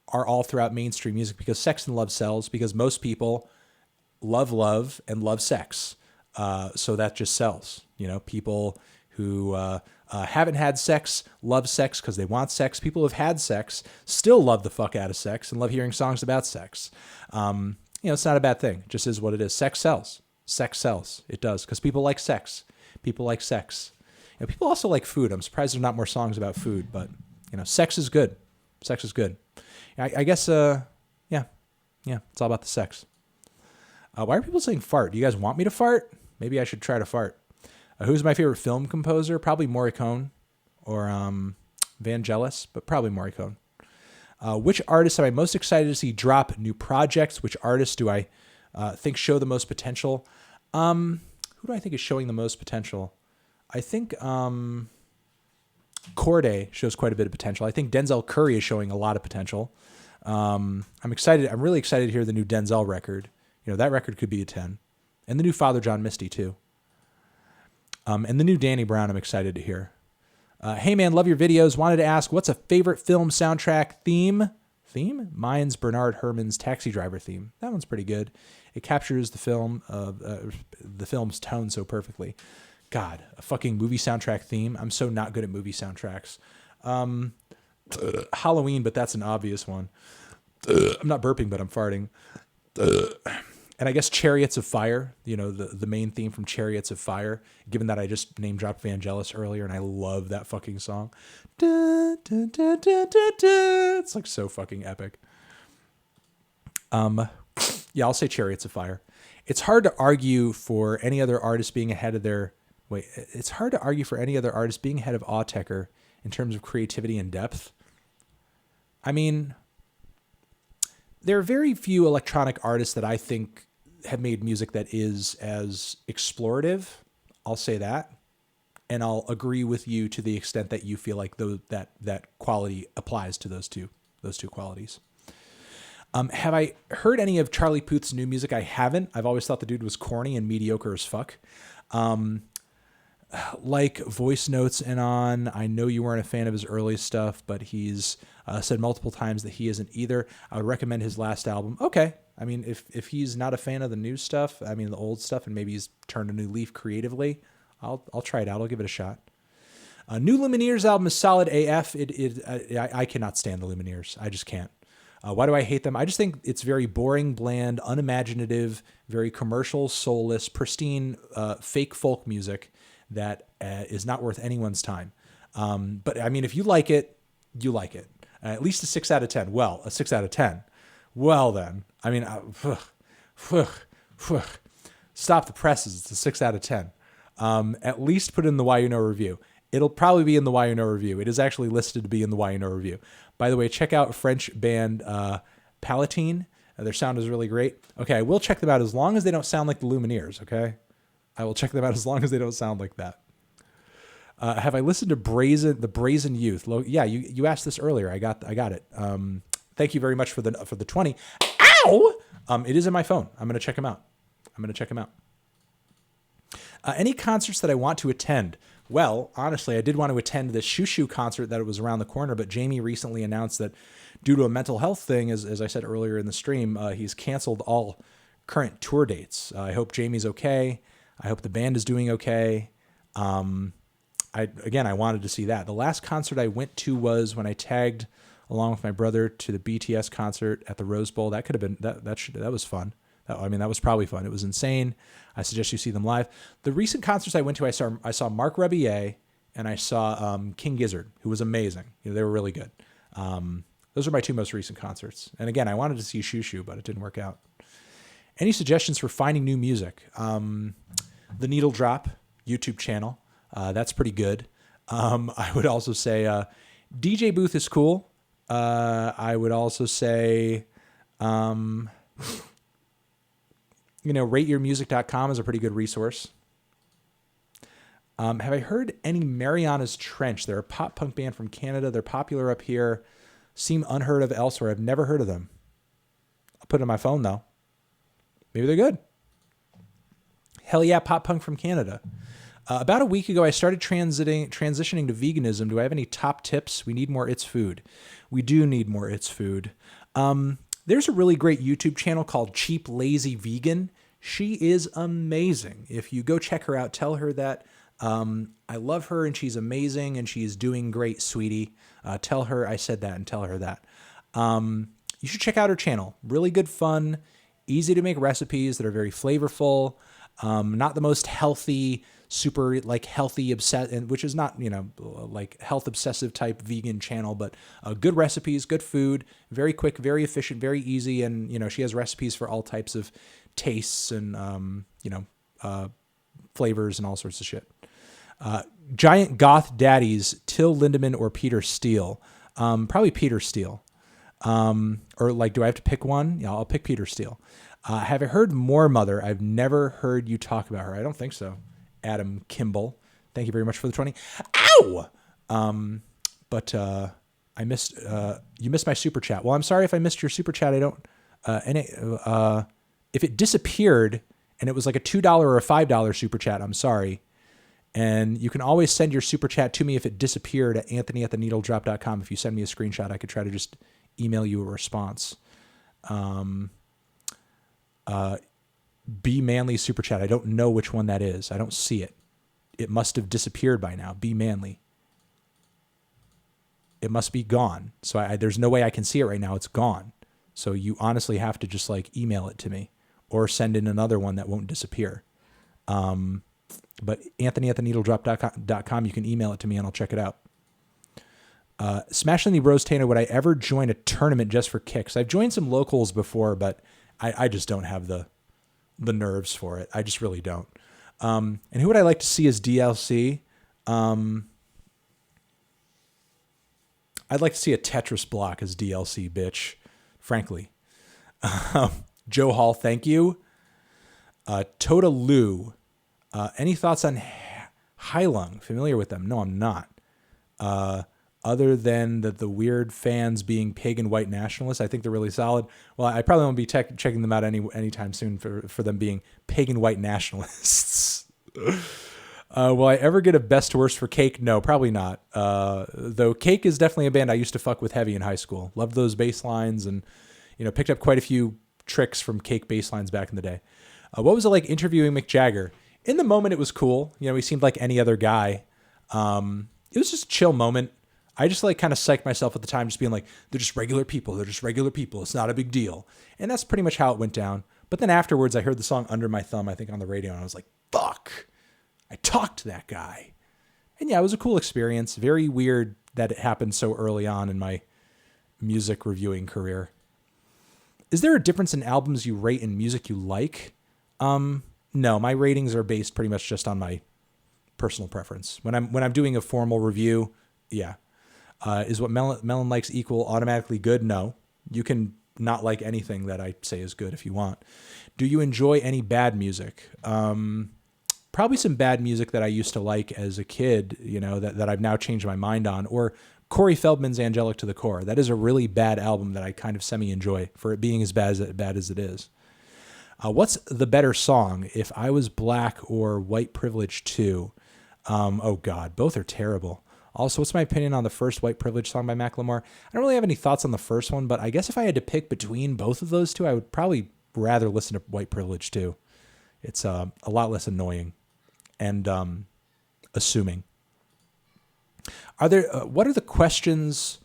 are all throughout mainstream music because sex and love sells, because most people love and love sex. So that just sells. People who haven't had sex love sex because they want sex. People who have had sex still love the fuck out of sex and love hearing songs about sex. It's not a bad thing. It just is what it is. Sex sells. Sex sells. It does, because people like sex. People like sex. People also like food. I'm surprised there's not more songs about food, but sex is good. Sex is good. I guess, yeah, it's all about the sex. Why are people saying fart? Do you guys want me to fart? Maybe I should try to fart. Who's my favorite film composer? Probably Morricone or Vangelis, but probably Morricone. Which artists am I most excited to see drop new projects? Which artists do I think show the most potential? Who do I think is showing the most potential? I think Corday shows quite a bit of potential. I think Denzel Curry is showing a lot of potential. I'm excited. I'm really excited to hear the new Denzel record. That record could be a 10. And the new Father John Misty too. And the new Danny Brown I'm excited to hear. Hey man, love your videos. Wanted to ask, what's a favorite film soundtrack theme? Mine's Bernard Herrmann's Taxi Driver theme. That one's pretty good. It captures the film's tone so perfectly. God, a fucking movie soundtrack theme. I'm so not good at movie soundtracks. Halloween, but that's an obvious one. I'm not burping, but I'm farting. And I guess Chariots of Fire, the main theme from Chariots of Fire, given that I just name dropped Vangelis earlier and I love that fucking song. It's like so fucking epic. Yeah, I'll say Chariots of Fire. It's hard to argue for any other artist being ahead of it's hard to argue for any other artist being ahead of Autechre in terms of creativity and depth. I mean, there are very few electronic artists that I think have made music that is as explorative. I'll say that. And I'll agree with you to the extent that you feel like that quality applies to those two qualities. Have I heard any of Charlie Puth's new music? I haven't. I've always thought the dude was corny and mediocre as fuck. Like Voice Notes and On. I know you weren't a fan of his early stuff, but he's said multiple times that he isn't either. I would recommend his last album. Okay. I mean, if he's not a fan of the new stuff, I mean the old stuff, and maybe he's turned a new leaf creatively, I'll try it out. I'll give it a shot. New Lumineers album is solid AF. I cannot stand the Lumineers. I just can't. Why do I hate them? I just think it's very boring, bland, unimaginative, very commercial, soulless, pristine, fake folk music that is not worth anyone's time. But I mean, if you like it, you like it. At least a 6 out of 10. Well, a 6 out of 10. Well, then, I mean, stop the presses. It's a 6 out of 10. At least put in the Why You Know review. It'll probably be in the Why You Know review. It is actually listed to be in the Why You Know review. By the way, check out French band Palatine. Their sound is really great. Okay, I will check them out as long as they don't sound like the Lumineers, okay? I will check them out as long as they don't sound like that. Have I listened to the Brazen Youth? Yeah, you asked this earlier. I got it. Thank you very much for the 20. Ow! It is in my phone. I'm going to check them out. Any concerts that I want to attend? Well, honestly, I did want to attend the Shoo Shoo concert that was around the corner, but Jamie recently announced that due to a mental health thing, as I said earlier in the stream, he's canceled all current tour dates. I hope Jamie's okay. I hope the band is doing okay. I wanted to see that. The last concert I went to was when I tagged along with my brother to the BTS concert at the Rose Bowl. That could have been that was fun. That was probably fun. It was insane. I suggest you see them live. The recent concerts I went to, I saw Mark Rebier and I saw King Gizzard, who was amazing. They were really good. Those are my two most recent concerts. And again, I wanted to see Shoo Shoo, but it didn't work out. Any suggestions for finding new music? The Needle Drop YouTube channel. That's pretty good. I would also say DJ Booth is cool. I would also say... rateyourmusic.com is a pretty good resource. Have I heard any Mariana's Trench? They're a pop punk band from Canada. They're popular up here. Seem unheard of elsewhere. I've never heard of them. I'll put it on my phone, though. Maybe they're good. Hell yeah, pop punk from Canada. About a week ago, I started transitioning to veganism. Do I have any top tips? We need more It's Food. We do need more It's Food. There's a really great YouTube channel called Cheap Lazy Vegan. She is amazing. If you go check her out, tell her that I love her and she's amazing and she's doing great, sweetie. Tell her I said that and tell her that. You should check out her channel. Really good fun, easy to make recipes that are very flavorful. Not the most healthy, super healthy which is not, like health obsessive type vegan channel, but good recipes, good food, very quick, very efficient, very easy. And, she has recipes for all types of tastes and, flavors and all sorts of shit. Giant goth daddies, Till Lindemann or Peter Steele. Probably Peter Steele. Or like, do I have to pick one? Yeah, I'll pick Peter Steele. Have I heard More Mother? I've never heard you talk about her. I don't think so. Adam Kimball. Thank you very much for the 20. Ow! But I missed, you missed my super chat. Well, I'm sorry if I missed your super chat. I don't, if it disappeared and it was like a $2 or a $5 super chat, I'm sorry. And you can always send your super chat to me if it disappeared at anthony@theneedledrop.com. If you send me a screenshot, I could try to just email you a response. Be Manly super chat. I don't know which one that is. I don't see it. It must have disappeared by now. Be Manly. It must be gone. So there's no way I can see it right now. It's gone. So you honestly have to just like email it to me or send in another one that won't disappear. But anthony@theneedledrop.com, you can email it to me and I'll check it out. Smashing the Rose Tanner, would I ever join a tournament just for kicks? I've joined some locals before, but I just don't have the nerves for it. I just really don't. And who would I like to see as DLC? I'd like to see a Tetris block as DLC, bitch. Frankly. Joe Hall, thank you. Tota Lou. Any thoughts on Heilung? Familiar with them? No, I'm not. Other than the weird fans being pagan white nationalists, I think they're really solid. Well, I probably won't be checking them out anytime soon for them being pagan white nationalists. Will I ever get a best to worst for Cake? No, probably not. Though Cake is definitely a band I used to fuck with heavy in high school. Loved those bass lines and, picked up quite a few tricks from Cake bass lines back in the day. What was it like interviewing Mick Jagger? In the moment, it was cool. He seemed like any other guy. It was just a chill moment. I just kind of psyched myself at the time, just being like, they're just regular people. They're just regular people. It's not a big deal. And that's pretty much how it went down. But then afterwards, I heard the song Under My Thumb, I think on the radio. And I was like, fuck, I talked to that guy. And yeah, it was a cool experience. Very weird that it happened so early on in my music reviewing career. Is there a difference in albums you rate and music you like? No, my ratings are based pretty much just on my personal preference. When I'm doing a formal review, yeah. Is what Melon likes equal automatically good? No. You can not like anything that I say is good if you want. Do you enjoy any bad music? Probably some bad music that I used to like as a kid, that I've now changed my mind on. Or Corey Feldman's Angelic to the Core. That is a really bad album that I kind of semi-enjoy for it being as bad as it is. What's the better song, If I Was Black or White Privilege 2? Oh, God, both are terrible. Also, what's my opinion on the first White Privilege song by Macklemore? I don't really have any thoughts on the first one, but I guess if I had to pick between both of those two, I would probably rather listen to White Privilege 2. It's a lot less annoying and assuming. What are the questions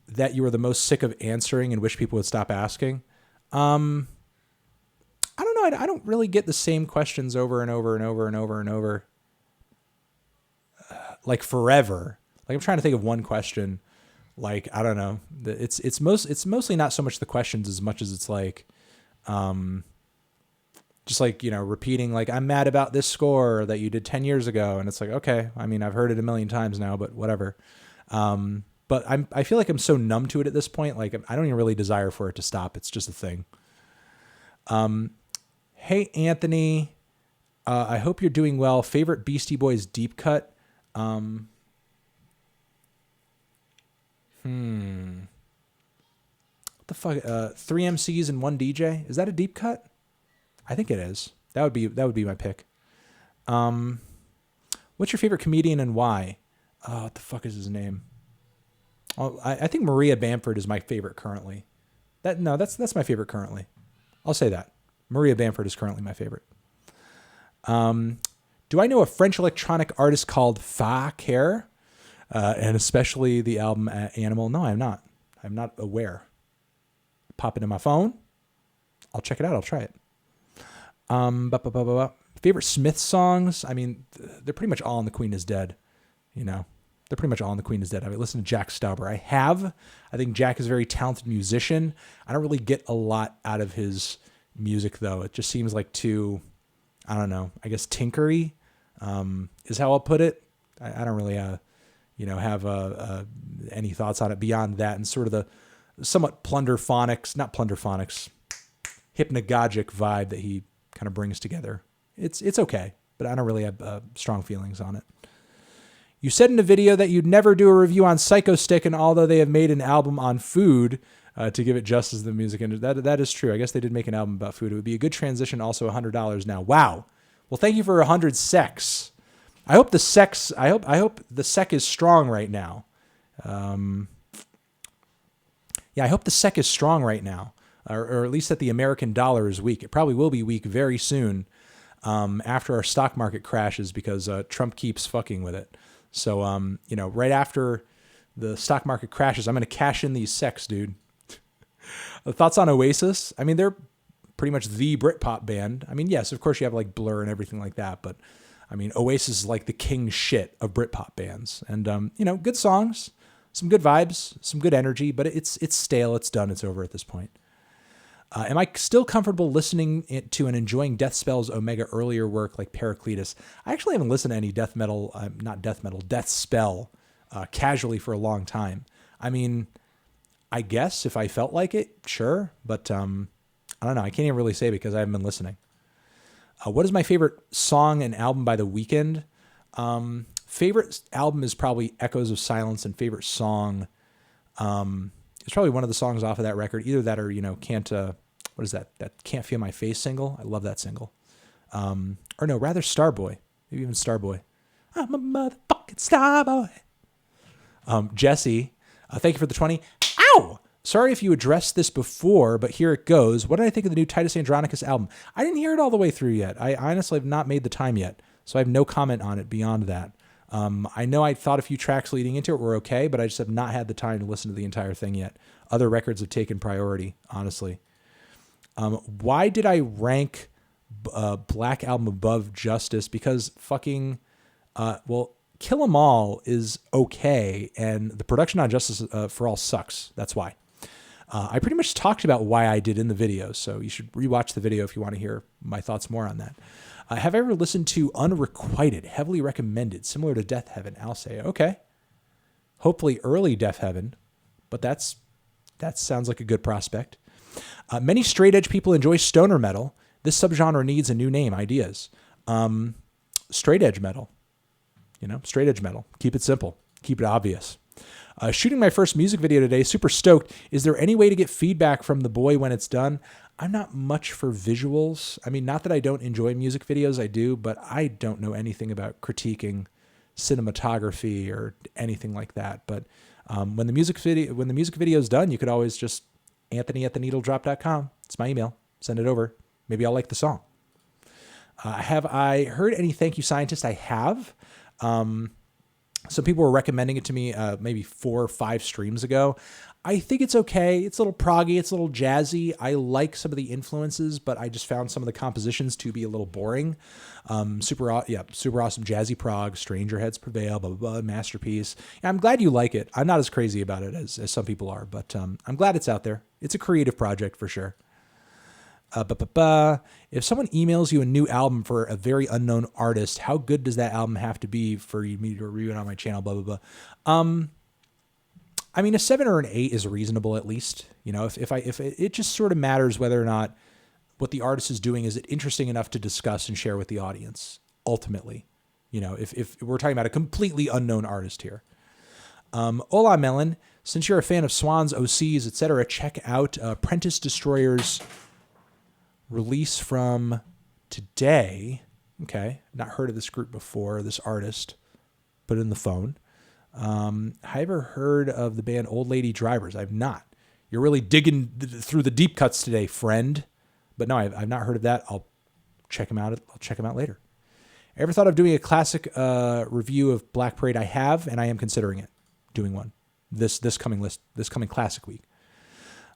that you are the most sick of answering and wish people would stop asking? I don't know. I don't really get the same questions over and over and over and over and over. Like forever. Like I'm trying to think of one question. Like, I don't know. It's mostly not so much the questions as much as it's like, just like, repeating like, I'm mad about this score that you did 10 years ago. And it's like, okay, I mean, I've heard it a million times now, but whatever. But I feel like I'm so numb to it at this point. Like I don't even really desire for it to stop. It's just a thing. Hey, Anthony, I hope you're doing well. Favorite Beastie Boys deep cut? What the fuck? 3 MCs and 1 DJ? Is that a deep cut? I think it is. That would be my pick. What's your favorite comedian and why? Oh, what the fuck is his name? Oh, I think Maria Bamford is my favorite currently. That's my favorite currently. I'll say that. Maria Bamford is currently my favorite. Do I know a French electronic artist called Fa Care? And especially the album Animal? No, I'm not. I'm not aware. Pop it in my phone. I'll check it out. I'll try it. Favorite Smith songs? I mean, they're pretty much all on The Queen is Dead. They're pretty much all on The Queen is Dead. I listened to Jack Stauber. I think Jack is a very talented musician. I don't really get a lot out of his music, though. It just seems like too, I don't know, I guess tinkery. is how I'll put it. I don't really, have any thoughts on it beyond that, and sort of the somewhat hypnagogic vibe that he kind of brings together. It's okay, but I don't really have strong feelings on it. You said in a video that you'd never do a review on Psycho Stick, and although they have made an album on food to give it justice to the music industry, that is true. I guess they did make an album about food. It would be a good transition. Also, $100 now. Wow. Well, thank you for 100 secs. I hope the sec is strong right now. I hope the sec is strong right now, or at least that the American dollar is weak. It probably will be weak very soon after our stock market crashes because Trump keeps fucking with it. So, right after the stock market crashes, I'm going to cash in these secs, dude. Thoughts on Oasis? I mean, they're pretty much the Britpop band. I mean, yes, of course you have like Blur and everything like that, but I mean, Oasis is like the king shit of Britpop bands. And, good songs, some good vibes, some good energy, but it's stale, it's done, it's over at this point. Am I still comfortable listening to and enjoying Deathspell's Omega earlier work like Paracletus? I actually haven't listened to any Deathspell casually for a long time. I mean, I guess if I felt like it, sure. But I don't know. I can't even really say because I haven't been listening. What is my favorite song and album by The Weeknd? Favorite album is probably Echoes of Silence, and favorite song it's probably one of the songs off of that record. Either that or, Can't... what is that? That Can't Feel My Face single. I love that single. Or no, rather Starboy. Maybe even Starboy. I'm a motherfucking Starboy. Jesse, thank you for the 20. Ow! Sorry if you addressed this before, but here it goes. What did I think of the new Titus Andronicus album? I didn't hear it all the way through yet. I honestly have not made the time yet, so I have no comment on it beyond that. I know I thought a few tracks leading into it were okay, but I just have not had the time to listen to the entire thing yet. Other records have taken priority, honestly. Why did I rank Black Album above Justice? Because fucking, Kill 'Em All is okay, and the production on Justice for All sucks. That's why. I pretty much talked about why I did in the video, so you should rewatch the video if you want to hear my thoughts more on that. Have I ever listened to Unrequited? Heavily recommended, similar to Death Heaven. I'll say, okay. Hopefully early Death Heaven, but that sounds like a good prospect. Many straight edge people enjoy stoner metal. This subgenre needs a new name. Ideas. Straight edge metal. Straight edge metal. Keep it simple. Keep it obvious. Shooting my first music video today. Super stoked. Is there any way to get feedback from the boy when it's done? I'm not much for visuals. I mean, not that I don't enjoy music videos. I do, but I don't know anything about critiquing cinematography or anything like that. But when the music video is done, you could always just Anthony@theneedledrop.com. It's my email. Send it over. Maybe I'll like the song. Have I heard any Thank You Scientist? I have. Some people were recommending it to me maybe 4 or 5 streams ago. I think it's okay. It's a little proggy. It's a little jazzy. I like some of the influences, but I just found some of the compositions to be a little boring. Super awesome jazzy prog, Stranger Heads Prevail, blah, blah, blah, masterpiece. Yeah, I'm glad you like it. I'm not as crazy about it as some people are, but I'm glad it's out there. It's a creative project for sure. If someone emails you a new album for a very unknown artist, how good does that album have to be for me to review it on my channel? Blah, blah, blah. I mean, a 7 or an 8 is reasonable at least. If it just sort of matters whether or not what the artist is doing is it interesting enough to discuss and share with the audience. Ultimately, if we're talking about a completely unknown artist here. Hola Melon, since you're a fan of Swans, OCs, etc., check out Apprentice Destroyer's release from today. Okay, not heard of this group before, this artist. Put it in the phone. Have I ever heard of the band Old Lady Drivers? I've not. You're really digging through the deep cuts today, friend. But no, I've not heard of that. I'll check them out. I'll check them out later. Ever thought of doing a classic review of Black Parade? I have, and I am considering it. Doing one this coming classic week.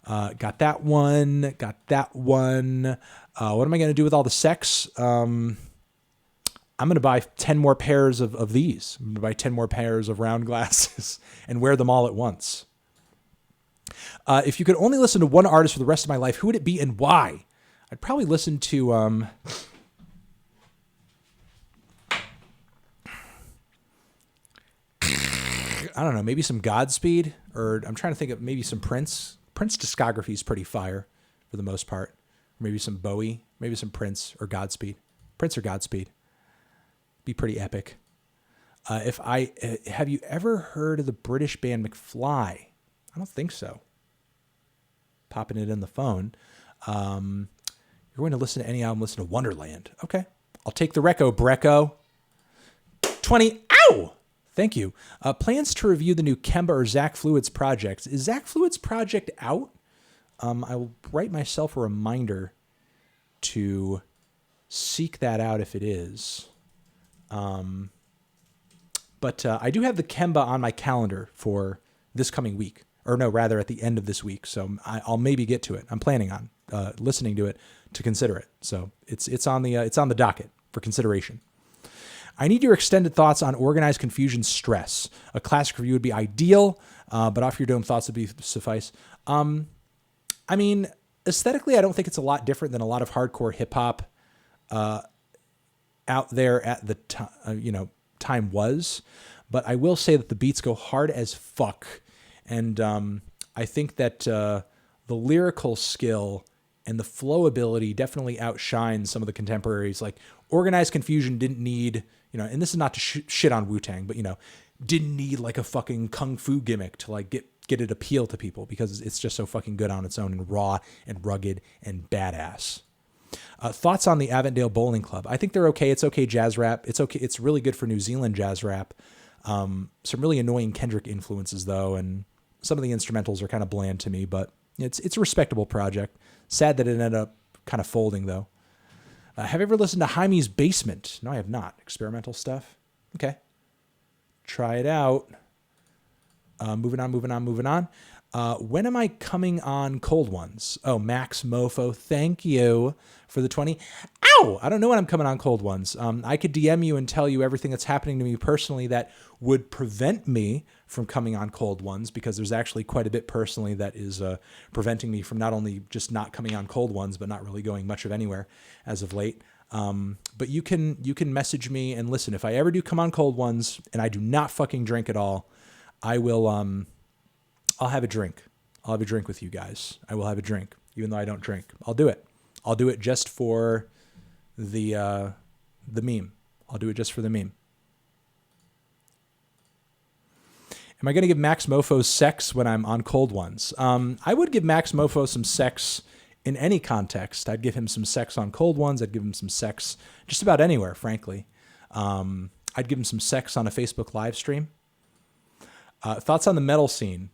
Got that one. What am I going to do with all the sex? I'm going to buy 10 more pairs of these. I'm going to buy 10 more pairs of round glasses and wear them all at once. If you could only listen to one artist for the rest of my life, who would it be and why? I'd probably listen to... I don't know, maybe some Godspeed, or I'm trying to think of maybe some Prince. Prince discography is pretty fire for the most part. Or maybe some Bowie, maybe some Prince or Godspeed. Prince or Godspeed. Be pretty epic. Have you ever heard of the British band McFly? I don't think so. Popping it in the phone. You're going to listen to any album, listen to Wonderland. Okay. I'll take the reco, Brecco. 20. Ow! Thank you. Plans to review the new Kemba or Zach Fluid's projects. Is Zach Fluid's project out? I will write myself a reminder to seek that out if it is. But I do have the Kemba on my calendar for this coming week. Or no, rather at the end of this week. So I'll maybe get to it. I'm planning on listening to it to consider it. So it's on the docket for consideration. I need your extended thoughts on Organized Confusion Stress. A classic review would be ideal, but off your dome thoughts would be suffice. I mean, aesthetically, I don't think it's a lot different than a lot of hardcore hip hop out there at the time was. But I will say that the beats go hard as fuck. And I think that the lyrical skill and the flow ability definitely outshines some of the contemporaries. Like Organized Confusion didn't need, and this is not to shit on Wu-Tang, but, didn't need like a fucking kung fu gimmick to like get it appeal to people because it's just so fucking good on its own and raw and rugged and badass. Thoughts on the Avondale Bowling Club? I think they're okay. It's okay jazz rap. It's okay. It's really good for New Zealand jazz rap. Some really annoying Kendrick influences though, and some of the instrumentals are kind of bland to me, but it's a respectable project. Sad that it ended up kind of folding though. Have you ever listened to Jaime's Basement? No, I have not. Experimental stuff. Okay. Try it out. Moving on. When am I coming on Cold Ones? Oh, Max Mofo, thank you for the 20. Ow! I don't know when I'm coming on Cold Ones. I could DM you and tell you everything that's happening to me personally that would prevent me from coming on Cold Ones, because there's actually quite a bit personally that is preventing me from not only just not coming on Cold Ones, but not really going much of anywhere as of late. But you can message me and listen. If I ever do come on Cold Ones and I do not fucking drink at all, I will, I'll have a drink. I'll have a drink with you guys. I will have a drink, even though I don't drink. I'll do it. I'll do it just for the meme. I'll do it just for the meme. Am I going to give Max Mofo sex when I'm on Cold Ones? I would give Max Mofo some sex in any context. I'd give him some sex on Cold Ones. I'd give him some sex just about anywhere, frankly. I'd give him some sex on a Facebook live stream. Thoughts on the metal scene?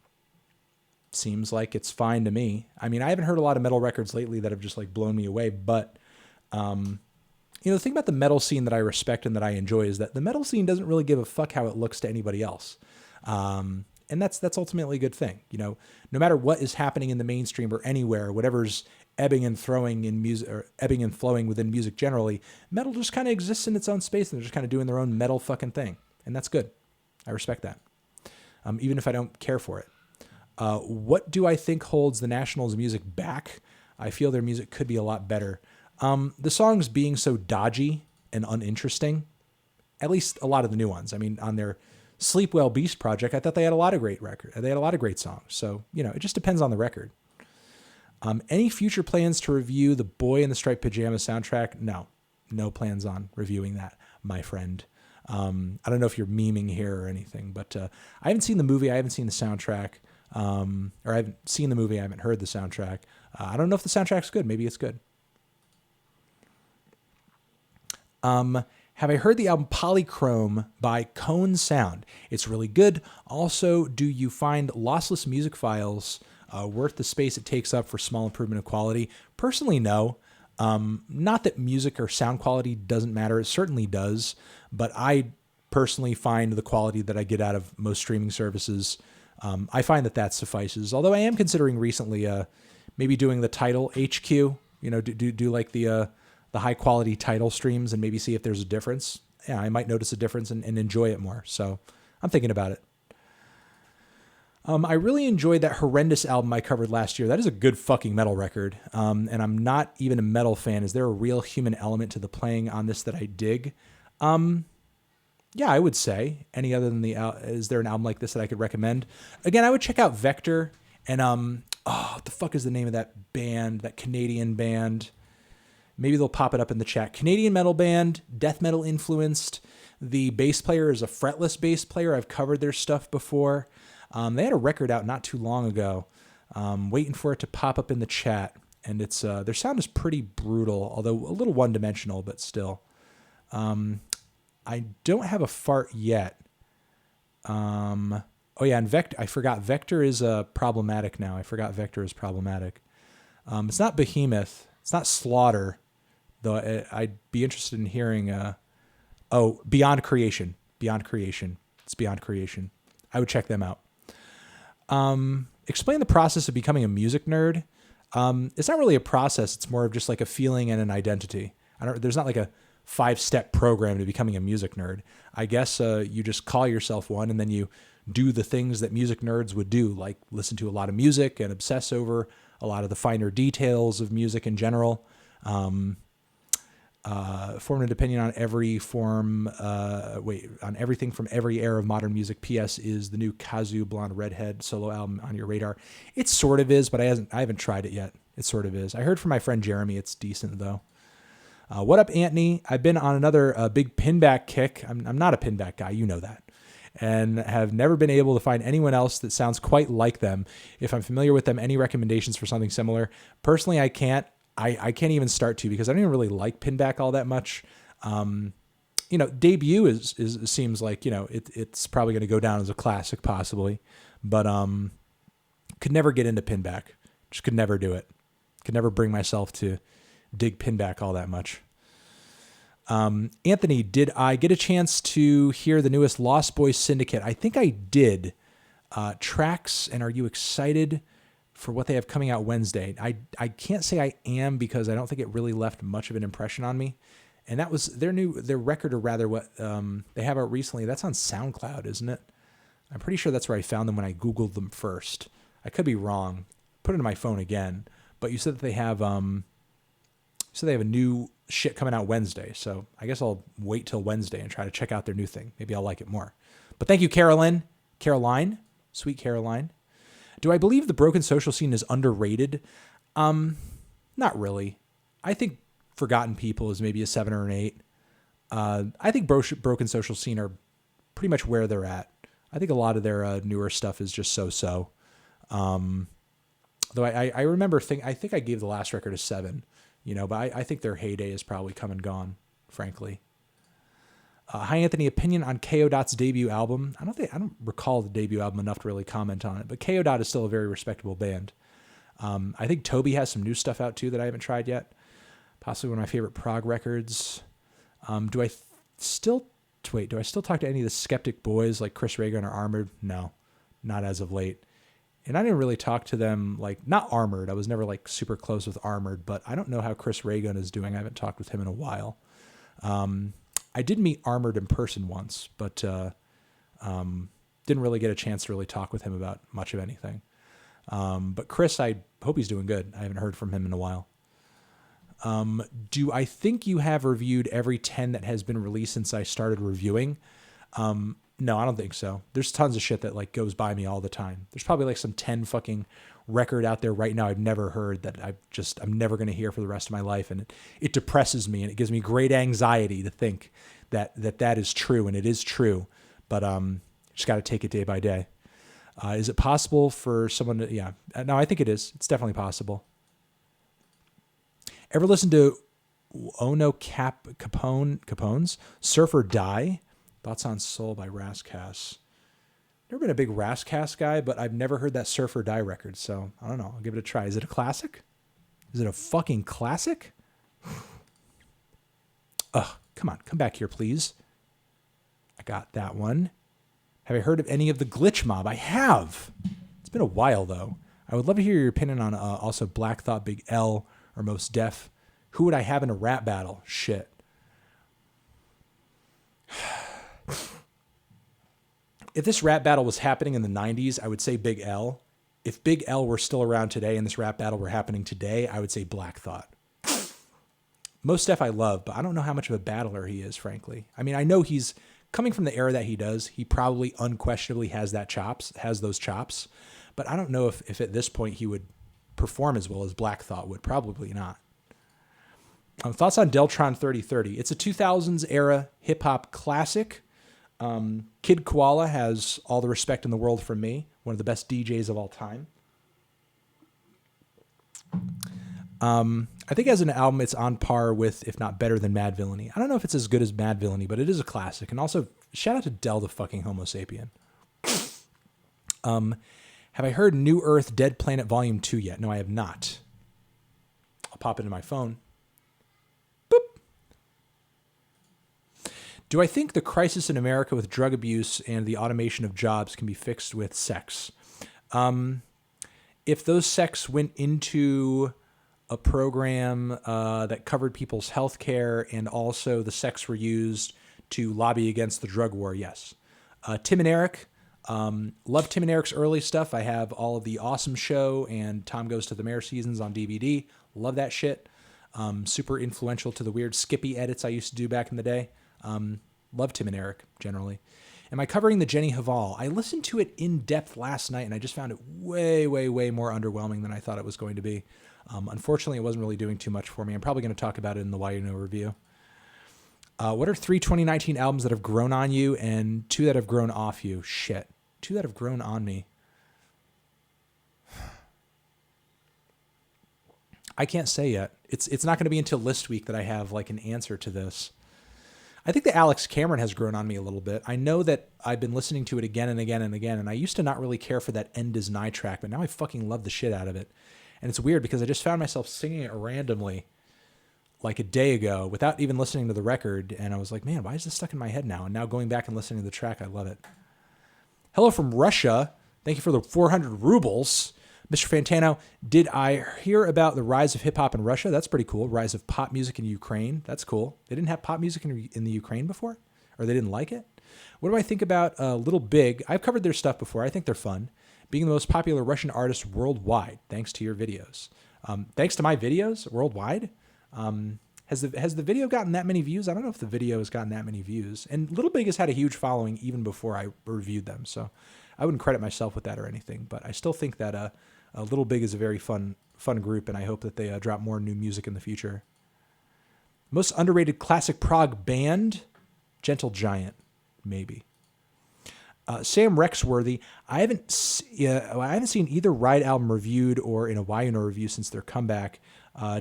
Seems like it's fine to me. I mean, I haven't heard a lot of metal records lately that have just like blown me away, but the thing about the metal scene that I respect and that I enjoy is that the metal scene doesn't really give a fuck how it looks to anybody else. And that's ultimately a good thing. No matter what is happening in the mainstream or anywhere, whatever's ebbing and flowing in music, or ebbing and flowing within music generally, metal just kind of exists in its own space and they're just kind of doing their own metal fucking thing. And that's good. I respect that. Even if I don't care for it. What do I think holds the Nationals' music back? I feel their music could be a lot better. The songs being so dodgy and uninteresting, at least a lot of the new ones. I mean, on their Sleep Well Beast project, I thought they had a lot of great They had a lot of great songs. So, it just depends on the record. Any future plans to review the Boy in the Striped Pajama soundtrack? No plans on reviewing that, my friend. I don't know if you're memeing here or anything, but I haven't seen the movie. I haven't seen the soundtrack. Or I haven't seen the movie. I haven't heard the soundtrack. I don't know if the soundtrack's good. Maybe it's good. Have I heard the album Polychrome by Cone Sound? It's really good. Also, do you find lossless music files worth the space it takes up for small improvement of quality? Personally, no. Not that music or sound quality doesn't matter. It certainly does. But I personally find the quality that I get out of most streaming services, I find that suffices. Although I am considering recently maybe doing the title HQ, do like the high quality title streams and maybe see if there's a difference. Yeah, I might notice a difference and enjoy it more. So I'm thinking about it. I really enjoyed that Horrendous album I covered last year. That is a good fucking metal record. And I'm not even a metal fan. Is there a real human element to the playing on this that I dig? Yeah, I would say any other than is there an album like this that I could recommend? Again, I would check out Vector and what the fuck is the name of that band, that Canadian band? Maybe they'll pop it up in the chat. Canadian metal band, death metal influenced. The bass player is a fretless bass player. I've covered their stuff before. They had a record out not too long ago. Waiting for it to pop up in the chat. And it's their sound is pretty brutal, although a little one-dimensional, but still. I don't have a fart yet. Oh yeah, and Vector. I forgot Vector is problematic now. I forgot Vector is problematic. It's not Behemoth. It's not Slaughter, though. I'd be interested in hearing. Beyond Creation. Beyond Creation. It's Beyond Creation. I would check them out. Explain the process of becoming a music nerd. It's not really a process. It's more of just like a feeling and an identity. There's not like a 5-step program to becoming a music nerd. I guess you just call yourself one, and then you do the things that music nerds would do, like listen to a lot of music and obsess over a lot of the finer details of music in general. Form an opinion on on everything from every era of modern music. P.S. Is the new Kazu Blonde Redhead solo album on your radar? It sort of is, but I haven't tried it yet. It sort of is. I heard from my friend Jeremy it's decent though. What up, Anthony? I've been on another big pinback kick. I'm not a pinback guy, you know that, and have never been able to find anyone else that sounds quite like them. If I'm familiar with them, any recommendations for something similar? Personally, I can't. I can't even start to, because I don't even really like pinback all that much. Debut is seems like, it's probably going to go down as a classic possibly, but could never get into pinback. Just could never do it. Could never bring myself to dig pinback all that much. Anthony, did I get a chance to hear the newest Lost Boys Syndicate? I think I did. Tracks, and are you excited for what they have coming out Wednesday? I can't say I am, because I don't think it really left much of an impression on me. And that was their record, or rather what they have out recently. That's on SoundCloud, isn't it? I'm pretty sure that's where I found them when I Googled them first. I could be wrong. Put it in my phone again. But you said that they have a new shit coming out Wednesday. So I guess I'll wait till Wednesday and try to check out their new thing. Maybe I'll like it more. But thank you, Caroline, sweet Caroline. Do I believe the broken social scene is underrated? Not really. I think Forgotten People is maybe a 7 or an 8. I think broken social scene are pretty much where they're at. I think a lot of their newer stuff is just so-so. Though I remember I think I gave the last record a 7, but I think their heyday is probably come and gone, frankly. Hi, Anthony. Opinion on KO Dot's debut album? I don't recall the debut album enough to really comment on it, but KO Dot is still a very respectable band. I think Toby has some new stuff out too that I haven't tried yet. Possibly one of my favorite prog records. Do I still talk to any of the Skeptic boys like Chris Reagan or Armored? No, not as of late. And I didn't really talk to them, not Armored. I was never super close with Armored, but I don't know how Chris Reagan is doing. I haven't talked with him in a while. I did meet Armored in person once, but didn't really get a chance to really talk with him about much of anything. But Chris, I hope he's doing good. I haven't heard from him in a while. Do I think you have reviewed every 10 that has been released since I started reviewing? No, I don't think so. There's tons of shit that goes by me all the time. There's probably some 10 fucking record out there right now I've never heard that I'm never going to hear for the rest of my life. And it depresses me, and it gives me great anxiety to think that is true, and it is true. But just got to take it day by day. Is it possible for someone to, yeah. No, I think it is. It's definitely possible. Ever listen to Ono Capone's Surf or Die? Thoughts on Soul by Rascas. Never been a big Rascas guy, but I've never heard that Surf or Die record, so I don't know. I'll give it a try. Is it a classic? Is it a fucking classic? Ugh, come on. Come back here, please. I got that one. Have I heard of any of the Glitch Mob? I have. It's been a while, though. I would love to hear your opinion on also Black Thought, Big L, or Most Def. Who would I have in a rap battle? Shit. If this rap battle was happening in the 90s, I would say Big L. If Big L were still around today and this rap battle were happening today, I would say Black Thought. Most Def I love, but I don't know how much of a battler he is, frankly. I mean, I know he's coming from the era that he does, he probably unquestionably has those chops. But I don't know if at this point he would perform as well as Black Thought would. Probably not. Thoughts on Deltron 3030? It's a 2000s era hip hop classic. Kid Koala has all the respect in the world from me. One of the best DJs of all time. I think as an album, it's on par with, if not better than, Mad Villainy. I don't know if it's as good as Mad Villainy, but it is a classic. And also, shout out to Del the fucking Homo sapien. Have I heard New Earth Dead Planet Volume 2 yet? No, I have not. I'll pop it in my phone. Boop. Do I think the crisis in America with drug abuse and the automation of jobs can be fixed with sex? If those sex went into a program that covered people's health care and also the sex were used to lobby against the drug war, yes. Tim and Eric, love Tim and Eric's early stuff. I have all of the Awesome Show and Tom Goes to the Mayor seasons on DVD. Love that shit. Super influential to the weird Skippy edits I used to do back in the day. Love Tim and Eric, generally. Am I covering the Jenny Haval? I listened to it in depth last night, and I just found it way, way, way more underwhelming than I thought it was going to be. Unfortunately, it wasn't really doing too much for me. I'm probably going to talk about it in the Why You Know review. What are 3 2019 albums that have grown on you and 2 that have grown off you? Shit. 2 that have grown on me. I can't say yet. It's not going to be until list week that I have like an answer to this. I think that Alex Cameron has grown on me a little bit. I know that I've been listening to it again and again and again, and I used to not really care for that End Is Nigh track, but now I fucking love the shit out of it. And it's weird because I just found myself singing it randomly like a day ago without even listening to the record, and I was like, man, why is this stuck in my head now? And now going back and listening to the track, I love it. Hello from Russia. Thank you for the 400 rubles. Mr. Fantano, did I hear about the rise of hip-hop in Russia? That's pretty cool. Rise of pop music in Ukraine. That's cool. They didn't have pop music in the Ukraine before? Or they didn't like it? What do I think about Little Big? I've covered their stuff before. I think they're fun. Being the most popular Russian artist worldwide, thanks to your videos. Thanks to my videos worldwide? Has the video gotten that many views? I don't know if the video has gotten that many views. And Little Big has had a huge following even before I reviewed them. So I wouldn't credit myself with that or anything. But I still think that Little Big is a very fun group, and I hope that they drop more new music in the future. Most underrated classic prog band? Gentle Giant, maybe. Sam Rexworthy, I haven't seen either Ride album reviewed or in a YNO review since their comeback.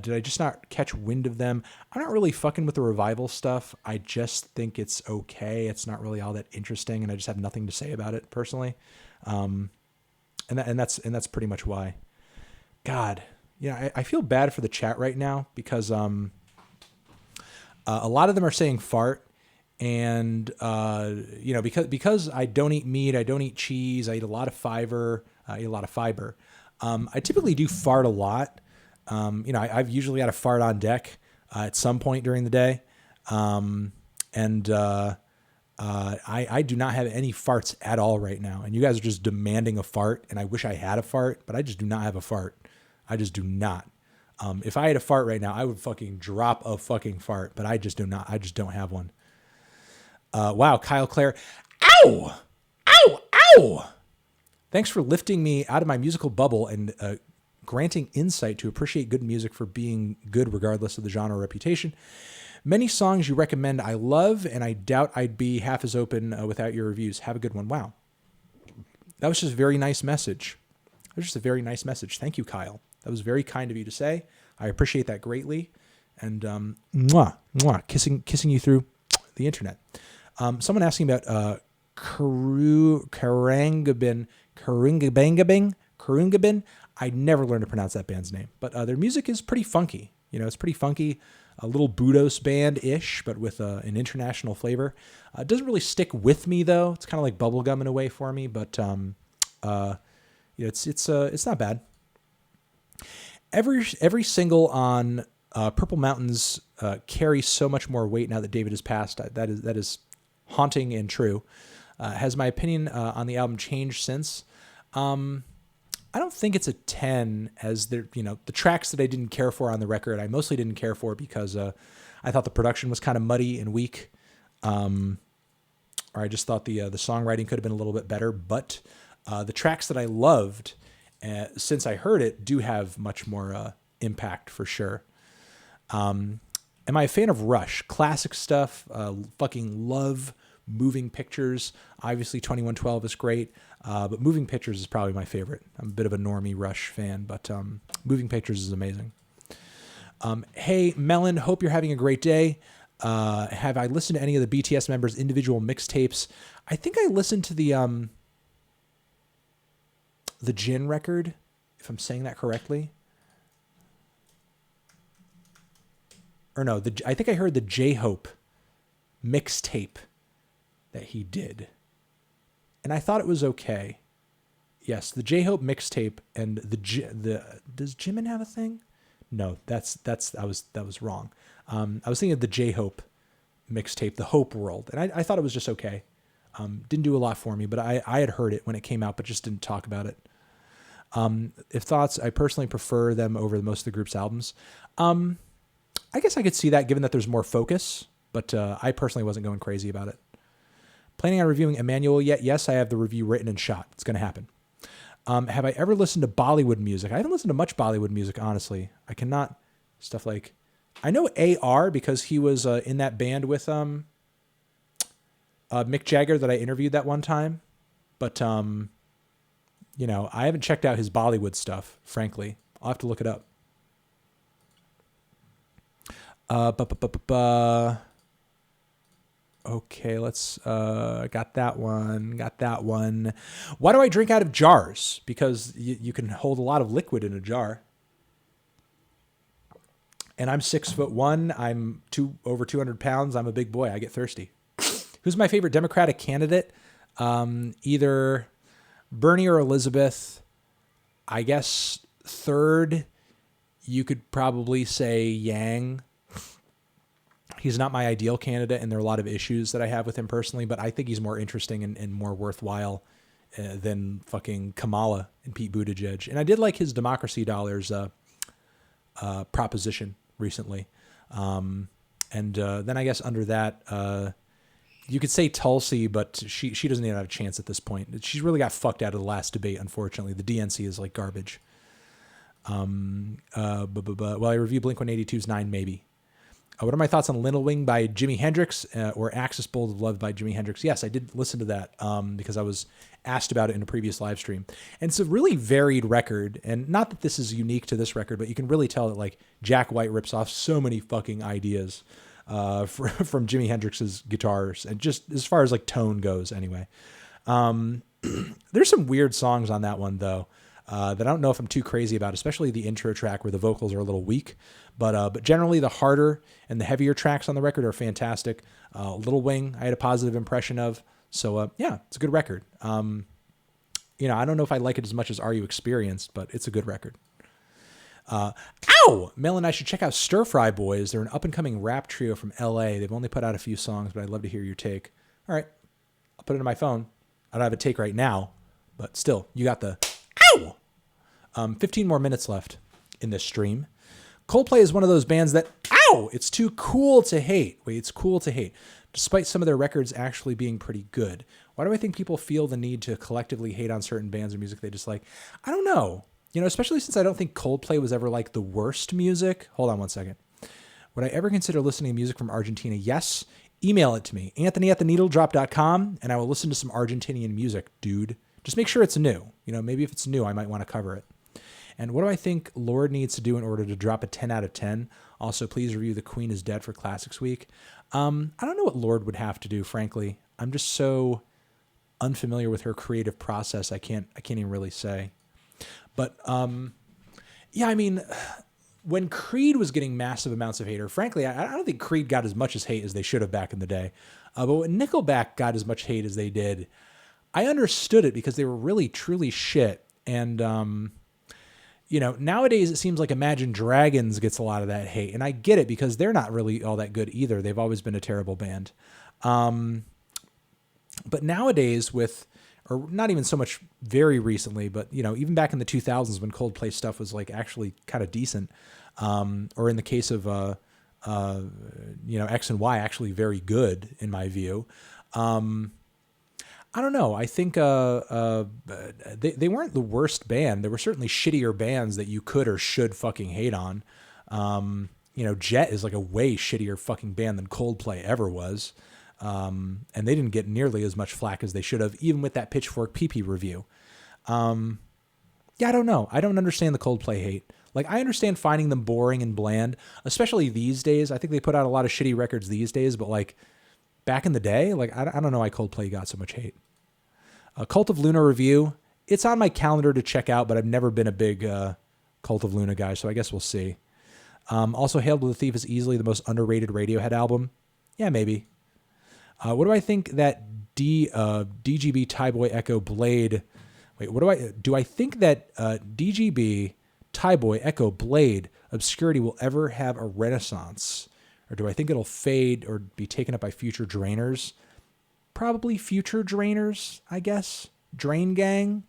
Did I just not catch wind of them? I'm not really fucking with the revival stuff. I just think it's okay. It's not really all that interesting, and I just have nothing to say about it personally. And that's pretty much why. God, I feel bad for the chat right now because a lot of them are saying fart, and because I don't eat meat, I don't eat cheese, I eat a lot of fiber, I typically do fart a lot. I've usually got a fart on deck at some point during the day, and I do not have any farts at all right now. And you guys are just demanding a fart, and I wish I had a fart, but I just do not have a fart. I just do not. If I had a fart right now, I would fucking drop a fucking fart, but I just do not. I just don't have one. Wow, Kyle Clare. Ow! Ow! Ow! Thanks for lifting me out of my musical bubble and granting insight to appreciate good music for being good regardless of the genre or reputation. Many songs you recommend I love, and I doubt I'd be half as open without your reviews. Have a good one. Wow. That was just a very nice message. It was just a very nice message. Thank you, Kyle. That was very kind of you to say. I appreciate that greatly. And mwah, mwah, kissing you through the internet. Someone asking about Karungabin. I never learned to pronounce that band's name, but their music is pretty funky. It's pretty funky, a little Budos band-ish, but with an international flavor. It doesn't really stick with me though. It's kind of like bubblegum in a way for me, but it's not bad. Every single on Purple Mountains carries so much more weight now that David has passed. That is haunting and true. Has my opinion on the album changed since? I don't think it's a 10 as the tracks that I didn't care for on the record. I mostly didn't care for because I thought the production was kind of muddy and weak. or I just thought the songwriting could have been a little bit better. But the tracks that I loved since I heard it do have much more impact for sure. Am I a fan of Rush? Classic stuff. Fucking love Moving Pictures. Obviously 2112 is great, but Moving Pictures is probably my favorite. I'm a bit of a normie Rush fan, but Moving Pictures is amazing. Hey, Melon, hope you're having a great day. Have I listened to any of the BTS members' individual mixtapes? I think I listened to the Jin record, if I'm saying that correctly. Or no, I think I heard the J-Hope mixtape that he did. And I thought it was okay. Yes, the J-Hope mixtape and does Jimin have a thing? No, that was wrong. I was thinking of the J-Hope mixtape, The Hope World, and I thought it was just okay. Didn't do a lot for me, but I had heard it when it came out, but just didn't talk about it. If thoughts, I personally prefer them over most of the group's albums. I guess I could see that given that there's more focus, but I personally wasn't going crazy about it. Planning on reviewing Emmanuel yet? Yes, I have the review written and shot. It's going to happen. Have I ever listened to Bollywood music? I haven't listened to much Bollywood music, honestly. I cannot. Stuff like, I know AR because he was in that band with Mick Jagger that I interviewed that one time. But, I haven't checked out his Bollywood stuff, frankly. I'll have to look it up. Okay, let's, got that one. Why do I drink out of jars? Because you can hold a lot of liquid in a jar. And I'm 6'1". I'm over 200 pounds. I'm a big boy. I get thirsty. Who's my favorite Democratic candidate? Either Bernie or Elizabeth. I guess third, you could probably say Yang. He's not my ideal candidate, and there are a lot of issues that I have with him personally, but I think he's more interesting and more worthwhile than fucking Kamala and Pete Buttigieg. And I did like his Democracy Dollars proposition recently. And then I guess under that, you could say Tulsi, but she doesn't even have a chance at this point. She's really got fucked out of the last debate, unfortunately. The DNC is like garbage. Well, I review Blink-182's 9 Maybe. What are my thoughts on Little Wing by Jimi Hendrix or Axis Bold of Love by Jimi Hendrix? Yes, I did listen to that because I was asked about it in a previous live stream. And it's a really varied record. And not that this is unique to this record, but you can really tell that like Jack White rips off so many fucking ideas from Jimi Hendrix's guitars. And just as far as like tone goes anyway. There's some weird songs on that one though. That I don't know if I'm too crazy about, especially the intro track where the vocals are a little weak. But generally the harder and the heavier tracks on the record are fantastic. Little Wing, I had a positive impression of. So yeah, it's a good record. I don't know if I like it as much as Are You Experienced, but it's a good record. Mel and I should check out Stir Fry Boys. They're an up-and-coming rap trio from LA. They've only put out a few songs, but I'd love to hear your take. All right, I'll put it in my phone. I don't have a take right now, but still, you got the 15 more minutes left in this stream. Coldplay is one of those bands that, it's too cool to hate. Wait, it's cool to hate. Despite some of their records actually being pretty good. Why do I think people feel the need to collectively hate on certain bands or music they dislike? I don't know. Especially since I don't think Coldplay was ever like the worst music. Hold on one second. Would I ever consider listening to music from Argentina? Yes. Email it to me, anthony@theneedledrop.com, and I will listen to some Argentinian music, dude. Just make sure it's new. Maybe if it's new, I might want to cover it. And what do I think Lord needs to do in order to drop a 10 out of 10? Also, please review The Queen is Dead for Classics Week. I don't know what Lord would have to do, frankly. I'm just so unfamiliar with her creative process. I can't even really say. But when Creed was getting massive amounts of hate, or frankly, I don't think Creed got as much as hate as they should have back in the day. But when Nickelback got as much hate as they did, I understood it because they were really, truly shit. And, nowadays it seems like Imagine Dragons gets a lot of that hate. And I get it because they're not really all that good either. They've always been a terrible band. But nowadays or not even so much very recently, but, even back in the 2000s when Coldplay stuff was like actually kind of decent. Or in the case of, X and Y, actually very good in my view. I don't know. I think they weren't the worst band. There were certainly shittier bands that you could or should fucking hate on. Jet is like a way shittier fucking band than Coldplay ever was. And they didn't get nearly as much flack as they should have, even with that Pitchfork PP review. Yeah, I don't know. I don't understand the Coldplay hate. Like, I understand finding them boring and bland, especially these days. I think they put out a lot of shitty records these days, but like back in the day, like I don't know why Coldplay got so much hate. Cult of Luna review. It's on my calendar to check out, but I've never been a big Cult of Luna guy, so I guess we'll see. Also, Hail to the Thief is easily the most underrated Radiohead album. Yeah, maybe. What do I think that DGB Tyboy Echo Blade... Wait, do I think that DGB Tyboy Echo Blade obscurity will ever have a renaissance? Or do I think it'll fade or be taken up by future drainers? Probably future drainers, I guess. Drain Gang.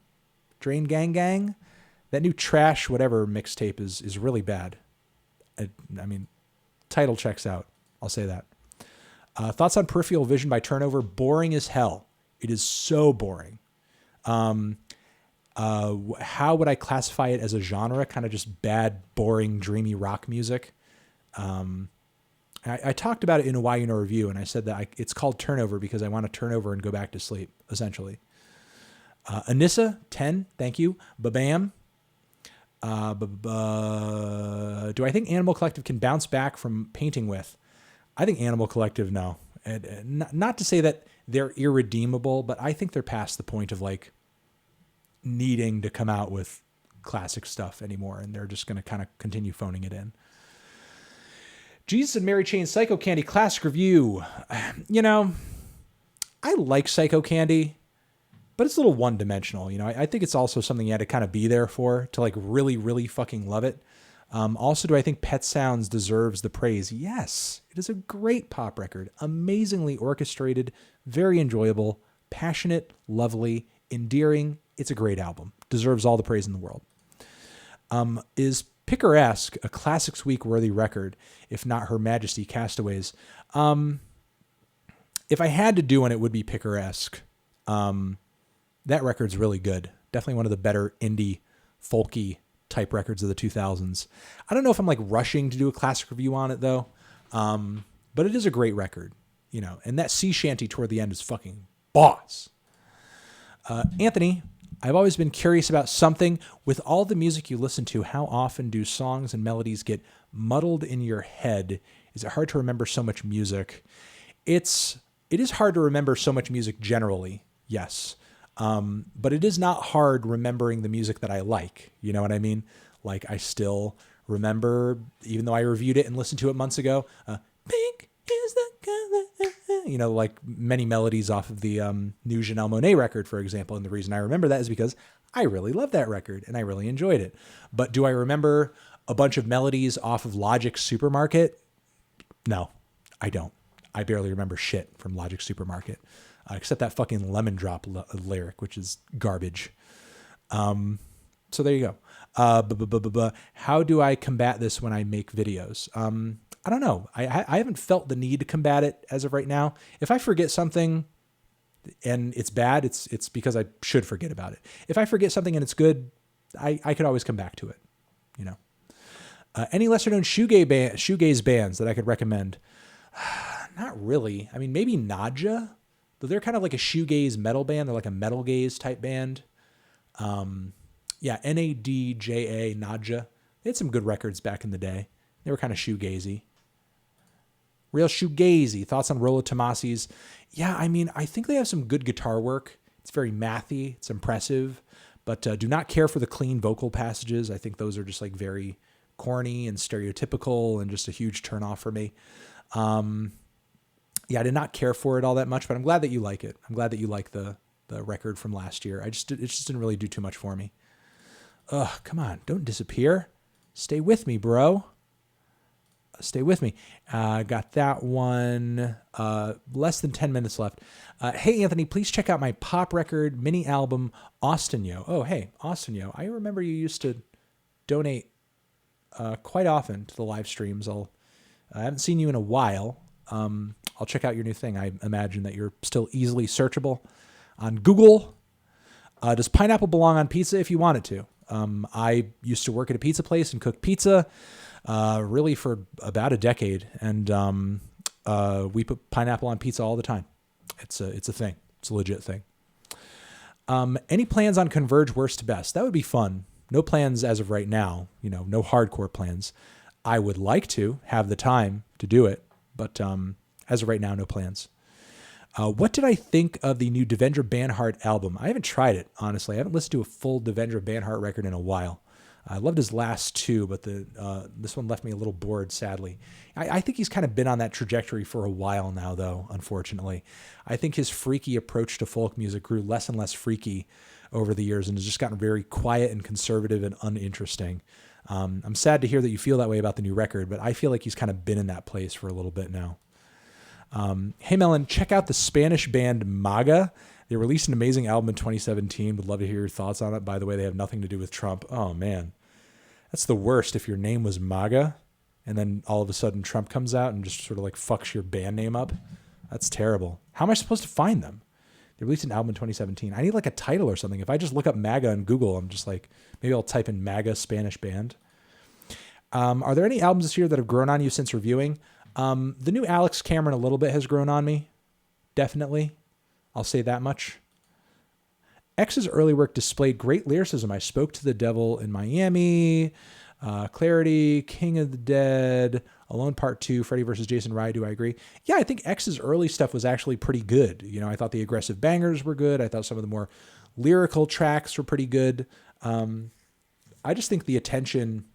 That new Trash whatever mixtape is really bad. I mean, title checks out. I'll say that. Thoughts on Peripheral Vision by Turnover? Boring as hell. It is so boring. How would I classify it as a genre? Kind of just bad, boring, dreamy rock music. I talked about it in a Why You Know review, and I said that it's called Turnover because I want to turn over and go back to sleep, essentially. Anissa, 10, thank you. Babam. Do I think Animal Collective can bounce back from Painting With? I think Animal Collective, no. Not to say that they're irredeemable, but I think they're past the point of like needing to come out with classic stuff anymore, and they're just going to kind of continue phoning it in. Jesus and Mary Chain Psycho Candy classic review. I like Psycho Candy, but it's a little one-dimensional. I think it's also something you had to kind of be there for to like really, really fucking love it. Also, do I think Pet Sounds deserves the praise? Yes. It is a great pop record, amazingly orchestrated, very enjoyable, passionate, lovely, endearing. It's a great album. Deserves all the praise in the world. Is Picaresque a Classics Week worthy record, if not Her Majesty Castaways? If I had to do one, it would be Picaresque. That record's really good. Definitely one of the better indie, folky type records of the 2000s. I don't know if I'm like rushing to do a classic review on it though. But it is a great record, and that sea shanty toward the end is fucking boss. Anthony, I've always been curious about something. With all the music you listen to, how often do songs and melodies get muddled in your head? Is it hard to remember so much music? It is hard to remember so much music generally, yes. But it is not hard remembering the music that I like. You know what I mean? Like, I still remember, even though I reviewed it and listened to it months ago, pink is the color, like many melodies off of the new Janelle Monáe record, for example. And the reason I remember that is because I really love that record and I really enjoyed it. But do I remember a bunch of melodies off of Logic's Supermarket? No, I don't. I barely remember shit from Logic Supermarket. Except that fucking Lemon Drop lyric, which is garbage. So there you go. How do I combat this when I make videos? I don't know. I haven't felt the need to combat it as of right now. If I forget something and it's bad, it's because I should forget about it. If I forget something and it's good, I could always come back to it. Any lesser known shoegaze bands that I could recommend? Not really. I mean, maybe Nadja. They're kind of like a shoegaze metal band. They're like a metal gaze type band. Nadja, Nadja. They had some good records back in the day. They were kind of shoegazy. Real shoegazy. Thoughts on Rollo Tomasi's? Yeah, I mean, I think they have some good guitar work. It's very mathy. It's impressive. But do not care for the clean vocal passages. I think those are just like very corny and stereotypical and just a huge turnoff for me. Yeah, I did not care for it all that much, but I'm glad that you like it. I'm glad that you like the record from last year. It just didn't really do too much for me. Ugh, come on, don't disappear. Stay with me, bro. Stay with me. Got that one. Less than 10 minutes left. Hey, Anthony, please check out my pop record mini album, Austin Yo. Oh, hey, Austin Yo. I remember you used to donate quite often to the live streams. I haven't seen you in a while. I'll check out your new thing. I imagine that you're still easily searchable. on Google. Does pineapple belong on pizza? If you want it to. I used to work at a pizza place and cook pizza really for about a decade. And we put pineapple on pizza all the time. It's a thing. It's a legit thing. Any plans on Converge worst to best? That would be fun. No plans as of right now, no hardcore plans. I would like to have the time to do it, but as of right now, no plans. What did I think of the new Devendra Banhart album? I haven't tried it, honestly. I haven't listened to a full Devendra Banhart record in a while. I loved his last two, but this one left me a little bored, sadly. I think he's kind of been on that trajectory for a while now, though, unfortunately. I think his freaky approach to folk music grew less and less freaky over the years and has just gotten very quiet and conservative and uninteresting. I'm sad to hear that you feel that way about the new record, but I feel like he's kind of been in that place for a little bit now. Hey, Melon, check out the Spanish band MAGA. They released an amazing album in 2017. Would love to hear your thoughts on it. By the way, they have nothing to do with Trump. Oh, man. That's the worst if your name was MAGA and then all of a sudden Trump comes out and just sort of like fucks your band name up. That's terrible. How am I supposed to find them? They released an album in 2017. I need like a title or something. If I just look up MAGA on Google, I'm just like, maybe I'll type in MAGA Spanish band. Are there any albums this year that have grown on you since reviewing? The new Alex Cameron a little bit has grown on me. Definitely. I'll say that much. X's early work displayed great lyricism. I Spoke to the Devil in Miami, Clarity, King of the Dead, Alone Part 2, Freddy vs. Jason Rye. Do I agree? Yeah, I think X's early stuff was actually pretty good. I thought the aggressive bangers were good. I thought some of the more lyrical tracks were pretty good. I just think the attention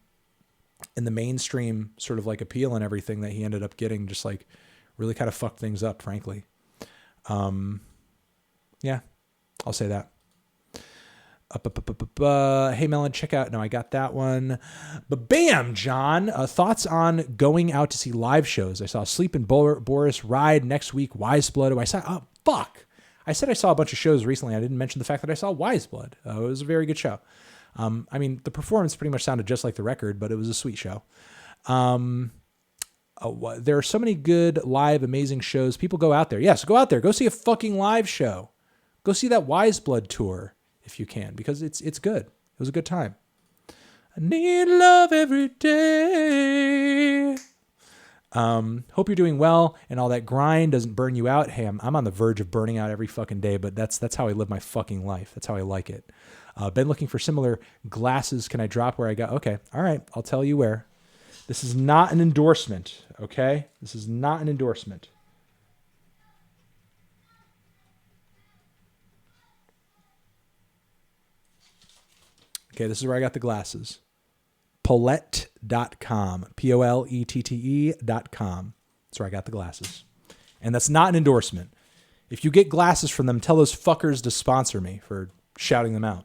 and the mainstream sort of like appeal and everything that he ended up getting just like really kind of fucked things up, frankly. Yeah, I'll say that. Hey, Melon, check out. No, I got that one. But bam, John. Thoughts on going out to see live shows? I saw Sleep and Boris, Ride next week, Wise Blood. I said I saw a bunch of shows recently. I didn't mention the fact that I saw Wise Blood. It was a very good show. The performance pretty much sounded just like the record, but it was a sweet show. There are so many good live, amazing shows. People go out there. Yes, go out there. Go see a fucking live show. Go see that Wise Blood tour if you can, because it's good. It was a good time. I need love every day. Hope you're doing well and all that grind doesn't burn you out. Hey, I'm on the verge of burning out every fucking day, but that's how I live my fucking life. That's how I like it. Been looking for similar glasses. Can I drop where I got? Okay. All right. I'll tell you where. This is not an endorsement. Okay. This is not an endorsement. Okay. This is where I got the glasses. Polette.com. Polette.com. That's where I got the glasses. And that's not an endorsement. If you get glasses from them, tell those fuckers to sponsor me for shouting them out.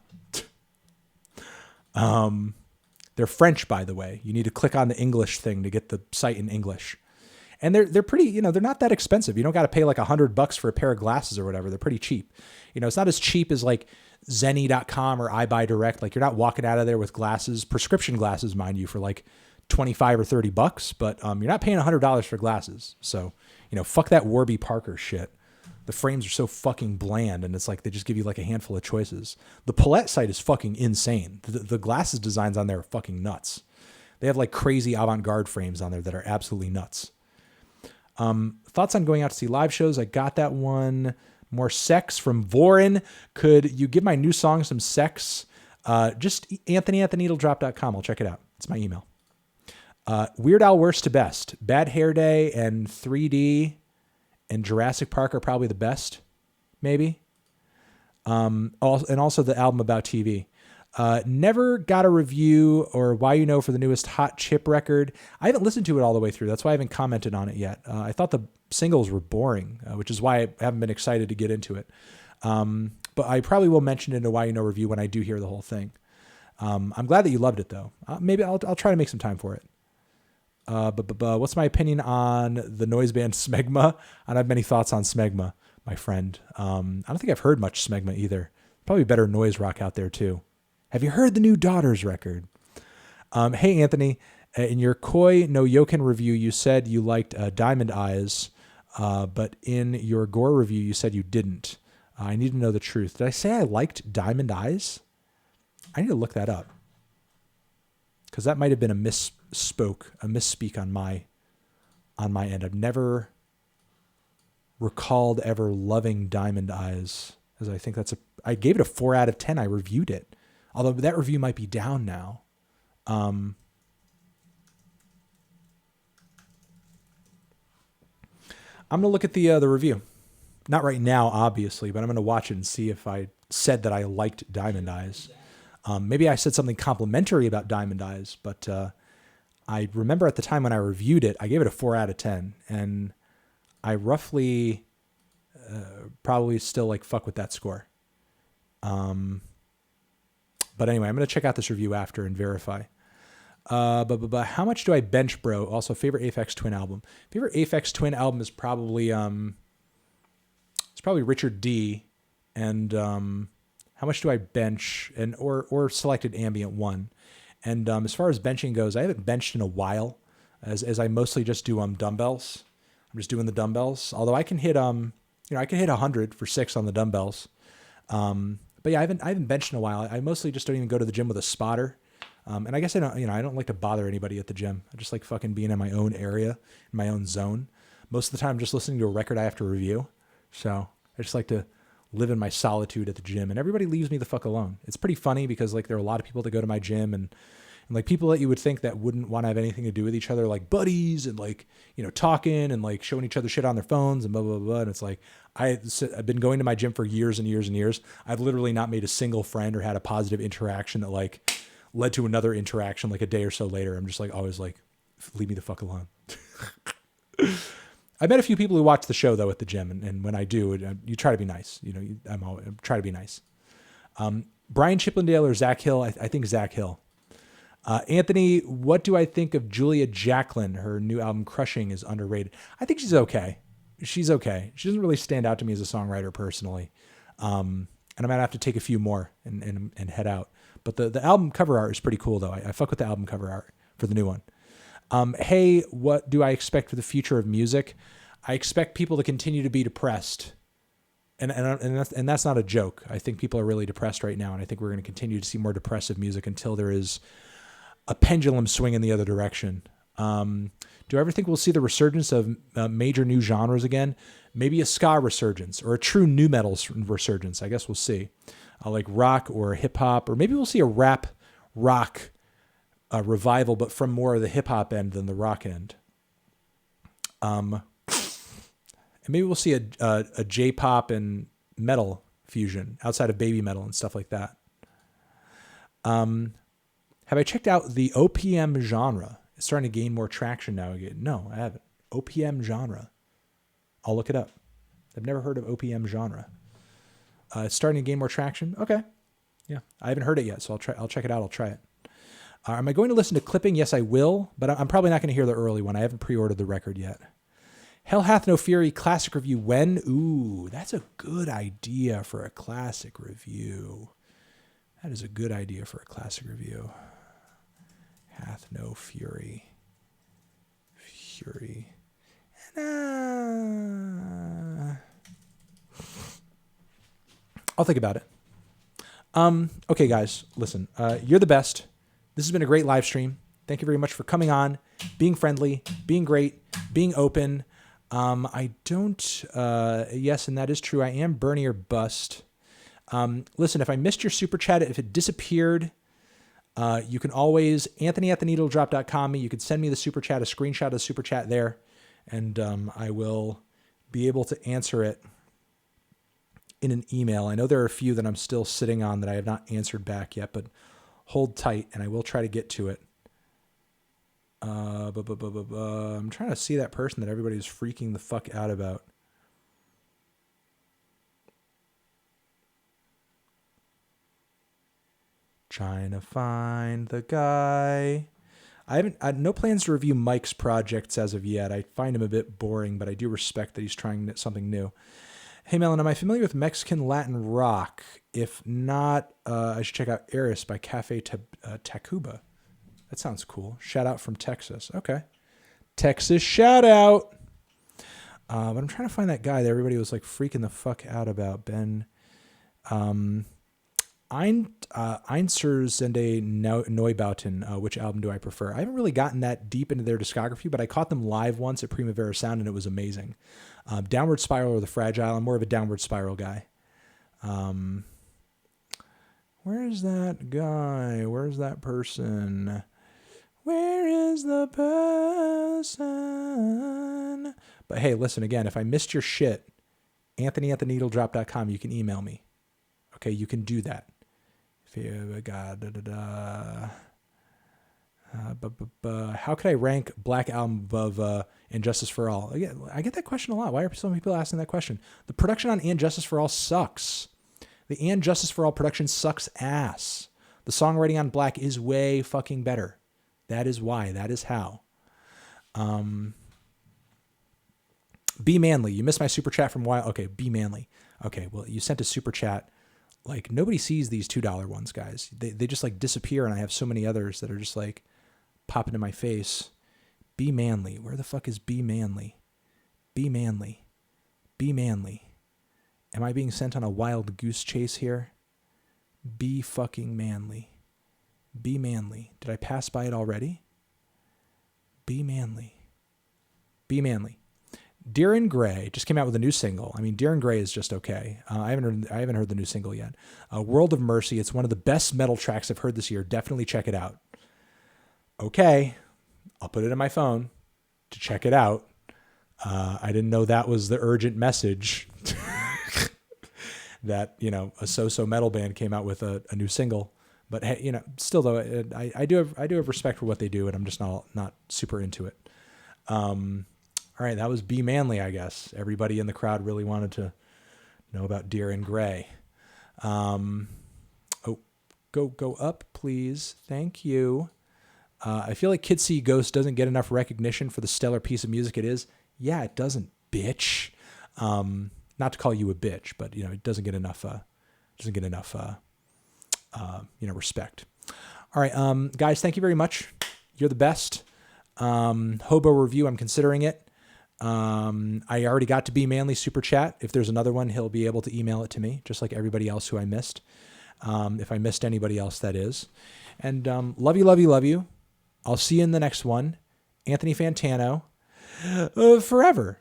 They're French, by the way. You need to click on the English thing to get the site in English. And they're pretty, they're not that expensive. You don't got to pay like $100 for a pair of glasses or whatever. They're pretty cheap. It's not as cheap as like Zenny.com or iBuyDirect. Like you're not walking out of there with glasses, prescription glasses, mind you, for like $25 or $30, but you're not paying $100 for glasses. So, fuck that Warby Parker shit. The frames are so fucking bland, and it's like they just give you like a handful of choices. The Palette site is fucking insane. The glasses designs on there are fucking nuts. They have like crazy avant-garde frames on there that are absolutely nuts. Thoughts on going out to see live shows? I got that one. More sex from Vorin. Could you give my new song some sex? Just Anthony@theneedledrop.com. I'll check it out. It's my email. Weird Al worst to best. Bad Hair Day and 3D and Jurassic Park are probably the best, maybe. And also the album about TV. Never got a review or why for the newest Hot Chip record. I haven't listened to it all the way through. That's why I haven't commented on it yet. I thought the singles were boring, which is why I haven't been excited to get into it. But I probably will mention it in a why review when I do hear the whole thing. I'm glad that you loved it though. Maybe I'll try to make some time for it. What's my opinion on the noise band Smegma? I don't have many thoughts on Smegma, my friend. I don't think I've heard much Smegma either. Probably better noise rock out there too. Have you heard the new Daughters record? Hey, Anthony, in your Koi no Yokin review, you said you liked Diamond Eyes, but in your Gore review, you said you didn't. I need to know the truth. Did I say I liked Diamond Eyes? I need to look that up. Because that might have been a misspeak on my end. I've never recalled ever loving Diamond Eyes, as I think I gave it a 4 out of 10. I reviewed it, although that review might be down now. I'm gonna look at the review, not right now, obviously, but I'm gonna watch it and see if I said that I liked Diamond Eyes. Maybe I said something complimentary about Diamond Eyes, but I remember at the time when I reviewed it, I gave it a 4 out of 10, and I roughly probably still like fuck with that score. But anyway, I'm going to check out this review after and verify. But how much do I bench, bro? Also, favorite Aphex Twin album. Favorite Aphex Twin album is probably Richard D. And how much do I bench? And or selected ambient one. And as far as benching goes, I haven't benched in a while, as I mostly just do dumbbells. I'm just doing the dumbbells. Although I can hit I can hit 100 for 6 on the dumbbells. But yeah, I haven't benched in a while. I mostly just don't even go to the gym with a spotter. And I guess I don't like to bother anybody at the gym. I just like fucking being in my own area, in my own zone. Most of the time, I'm just listening to a record I have to review. So I just like to live in my solitude at the gym, and everybody leaves me the fuck alone. It's pretty funny because like there are a lot of people that go to my gym and like people that you would think that wouldn't want to have anything to do with each other, like buddies and like, talking and like showing each other shit on their phones and blah, blah, blah. And it's like, I've been going to my gym for years and years and years. I've literally not made a single friend or had a positive interaction that like led to another interaction like a day or so later. I'm just like, always like, leave me the fuck alone. I met a few people who watch the show though at the gym. And when I do, you try to be nice. I try to be nice. Brian Chippendale or Zach Hill? I think Zach Hill. Anthony, what do I think of Julia Jacklin? Her new album Crushing is underrated. I think she's okay. She's okay. She doesn't really stand out to me as a songwriter personally. And I might have to take a few more and head out. But the album cover art is pretty cool though. I fuck with the album cover art for the new one. Hey, what do I expect for the future of music? I expect people to continue to be depressed. And that's not a joke. I think people are really depressed right now. And I think we're going to continue to see more depressive music until there is a pendulum swing in the other direction. Do I ever think we'll see the resurgence of major new genres again? Maybe a ska resurgence or a true new metal resurgence. I guess we'll see. Like rock or hip hop, or maybe we'll see a rap rock revival, but from more of the hip hop end than the rock end. And maybe we'll see a J-pop and metal fusion outside of baby metal and stuff like that. Have I checked out the OPM genre? It's starting to gain more traction now again. No, I haven't. OPM genre. I'll look it up. I've never heard of OPM genre. It's starting to gain more traction. Okay. Yeah. I haven't heard it yet, so I'll check it out. I'll try it. Am I going to listen to Clipping? Yes, I will, but I'm probably not going to hear the early one. I haven't pre-ordered the record yet. Hell Hath No Fury classic review when? Ooh, that's a good idea for a classic review. That is a good idea for a classic review. Hath No Fury. I'll think about it. Okay, guys, listen. You're the best. This has been a great live stream. Thank you very much for coming on, being friendly, being great, being open. Yes, and that is true. I am Bernie or bust. Listen, if I missed your super chat, if it disappeared, you can always, anthony@theneedledrop.com. You could send me the super chat, a screenshot of the super chat there, and I will be able to answer it in an email. I know there are a few that I'm still sitting on that I have not answered back yet, but hold tight and I will try to get to it. I'm trying to see that person that everybody's freaking the fuck out about. Trying to find the guy. I have no plans to review Mike's projects as of yet. I find him a bit boring, but I do respect that he's trying something new. Hey, Melon, am I familiar with Mexican Latin rock? If not, I should check out Eris by Cafe Tacuba. That sounds cool. Shout out from Texas. Okay. Texas shout out. But I'm trying to find that guy that everybody was like freaking the fuck out about. Ben Einstersende Neubauten. Which album do I prefer? I haven't really gotten that deep into their discography, but I caught them live once at Primavera Sound, and it was amazing. Downward Spiral or The Fragile. I'm more of a Downward Spiral guy. Where's that guy? Where's that person? Where is the person? But hey, listen, again, if I missed your shit, Anthony@theneedledrop.com, you can email me. Okay, you can do that. If you how could I rank Black Album above Injustice for All? Again, I get that question a lot. Why are some people asking that question? The production on Injustice for All sucks. The And Justice for All production sucks ass. The songwriting on Black is way fucking better. That is why. That is how. Be Manly. You missed my super chat from a while. Okay, Be Manly. Okay, well, you sent a super chat. Like, nobody sees these $2 ones, guys. They just, like, disappear, and I have so many others that are just, like, popping in my face. Be Manly. Where the fuck is Be Manly? Be Manly. Be Manly. Am I being sent on a wild goose chase here? Be fucking manly. Be Manly. Did I pass by it already? Be Manly. Be Manly. Deer in Grey just came out with a new single. I mean, Deer in Grey is just okay. I haven't heard the new single yet. World of Mercy. It's one of the best metal tracks I've heard this year. Definitely check it out. Okay, I'll put it in my phone to check it out. I didn't know that was the urgent message. That, you know, a so-so metal band came out with a new single. But hey, you know, still though, I do have respect for what they do, and I'm just not super into it. All right, that was Be Manly, I guess. Everybody in the crowd really wanted to know about Deer in Grey. Go up, please. Thank you. I feel like Kids See Ghosts doesn't get enough recognition for the stellar piece of music it is. Yeah, it doesn't, bitch. Not to call you a bitch, but you know, it doesn't get enough respect. All right, guys, thank you very much. You're the best. Hobo review, I'm considering it. I already got to Be Manly super chat. If there's another one, he'll be able to email it to me, just like everybody else who I missed. If I missed anybody else, that is. And love you, love you, love you. I'll see you in the next one. Anthony Fantano, forever.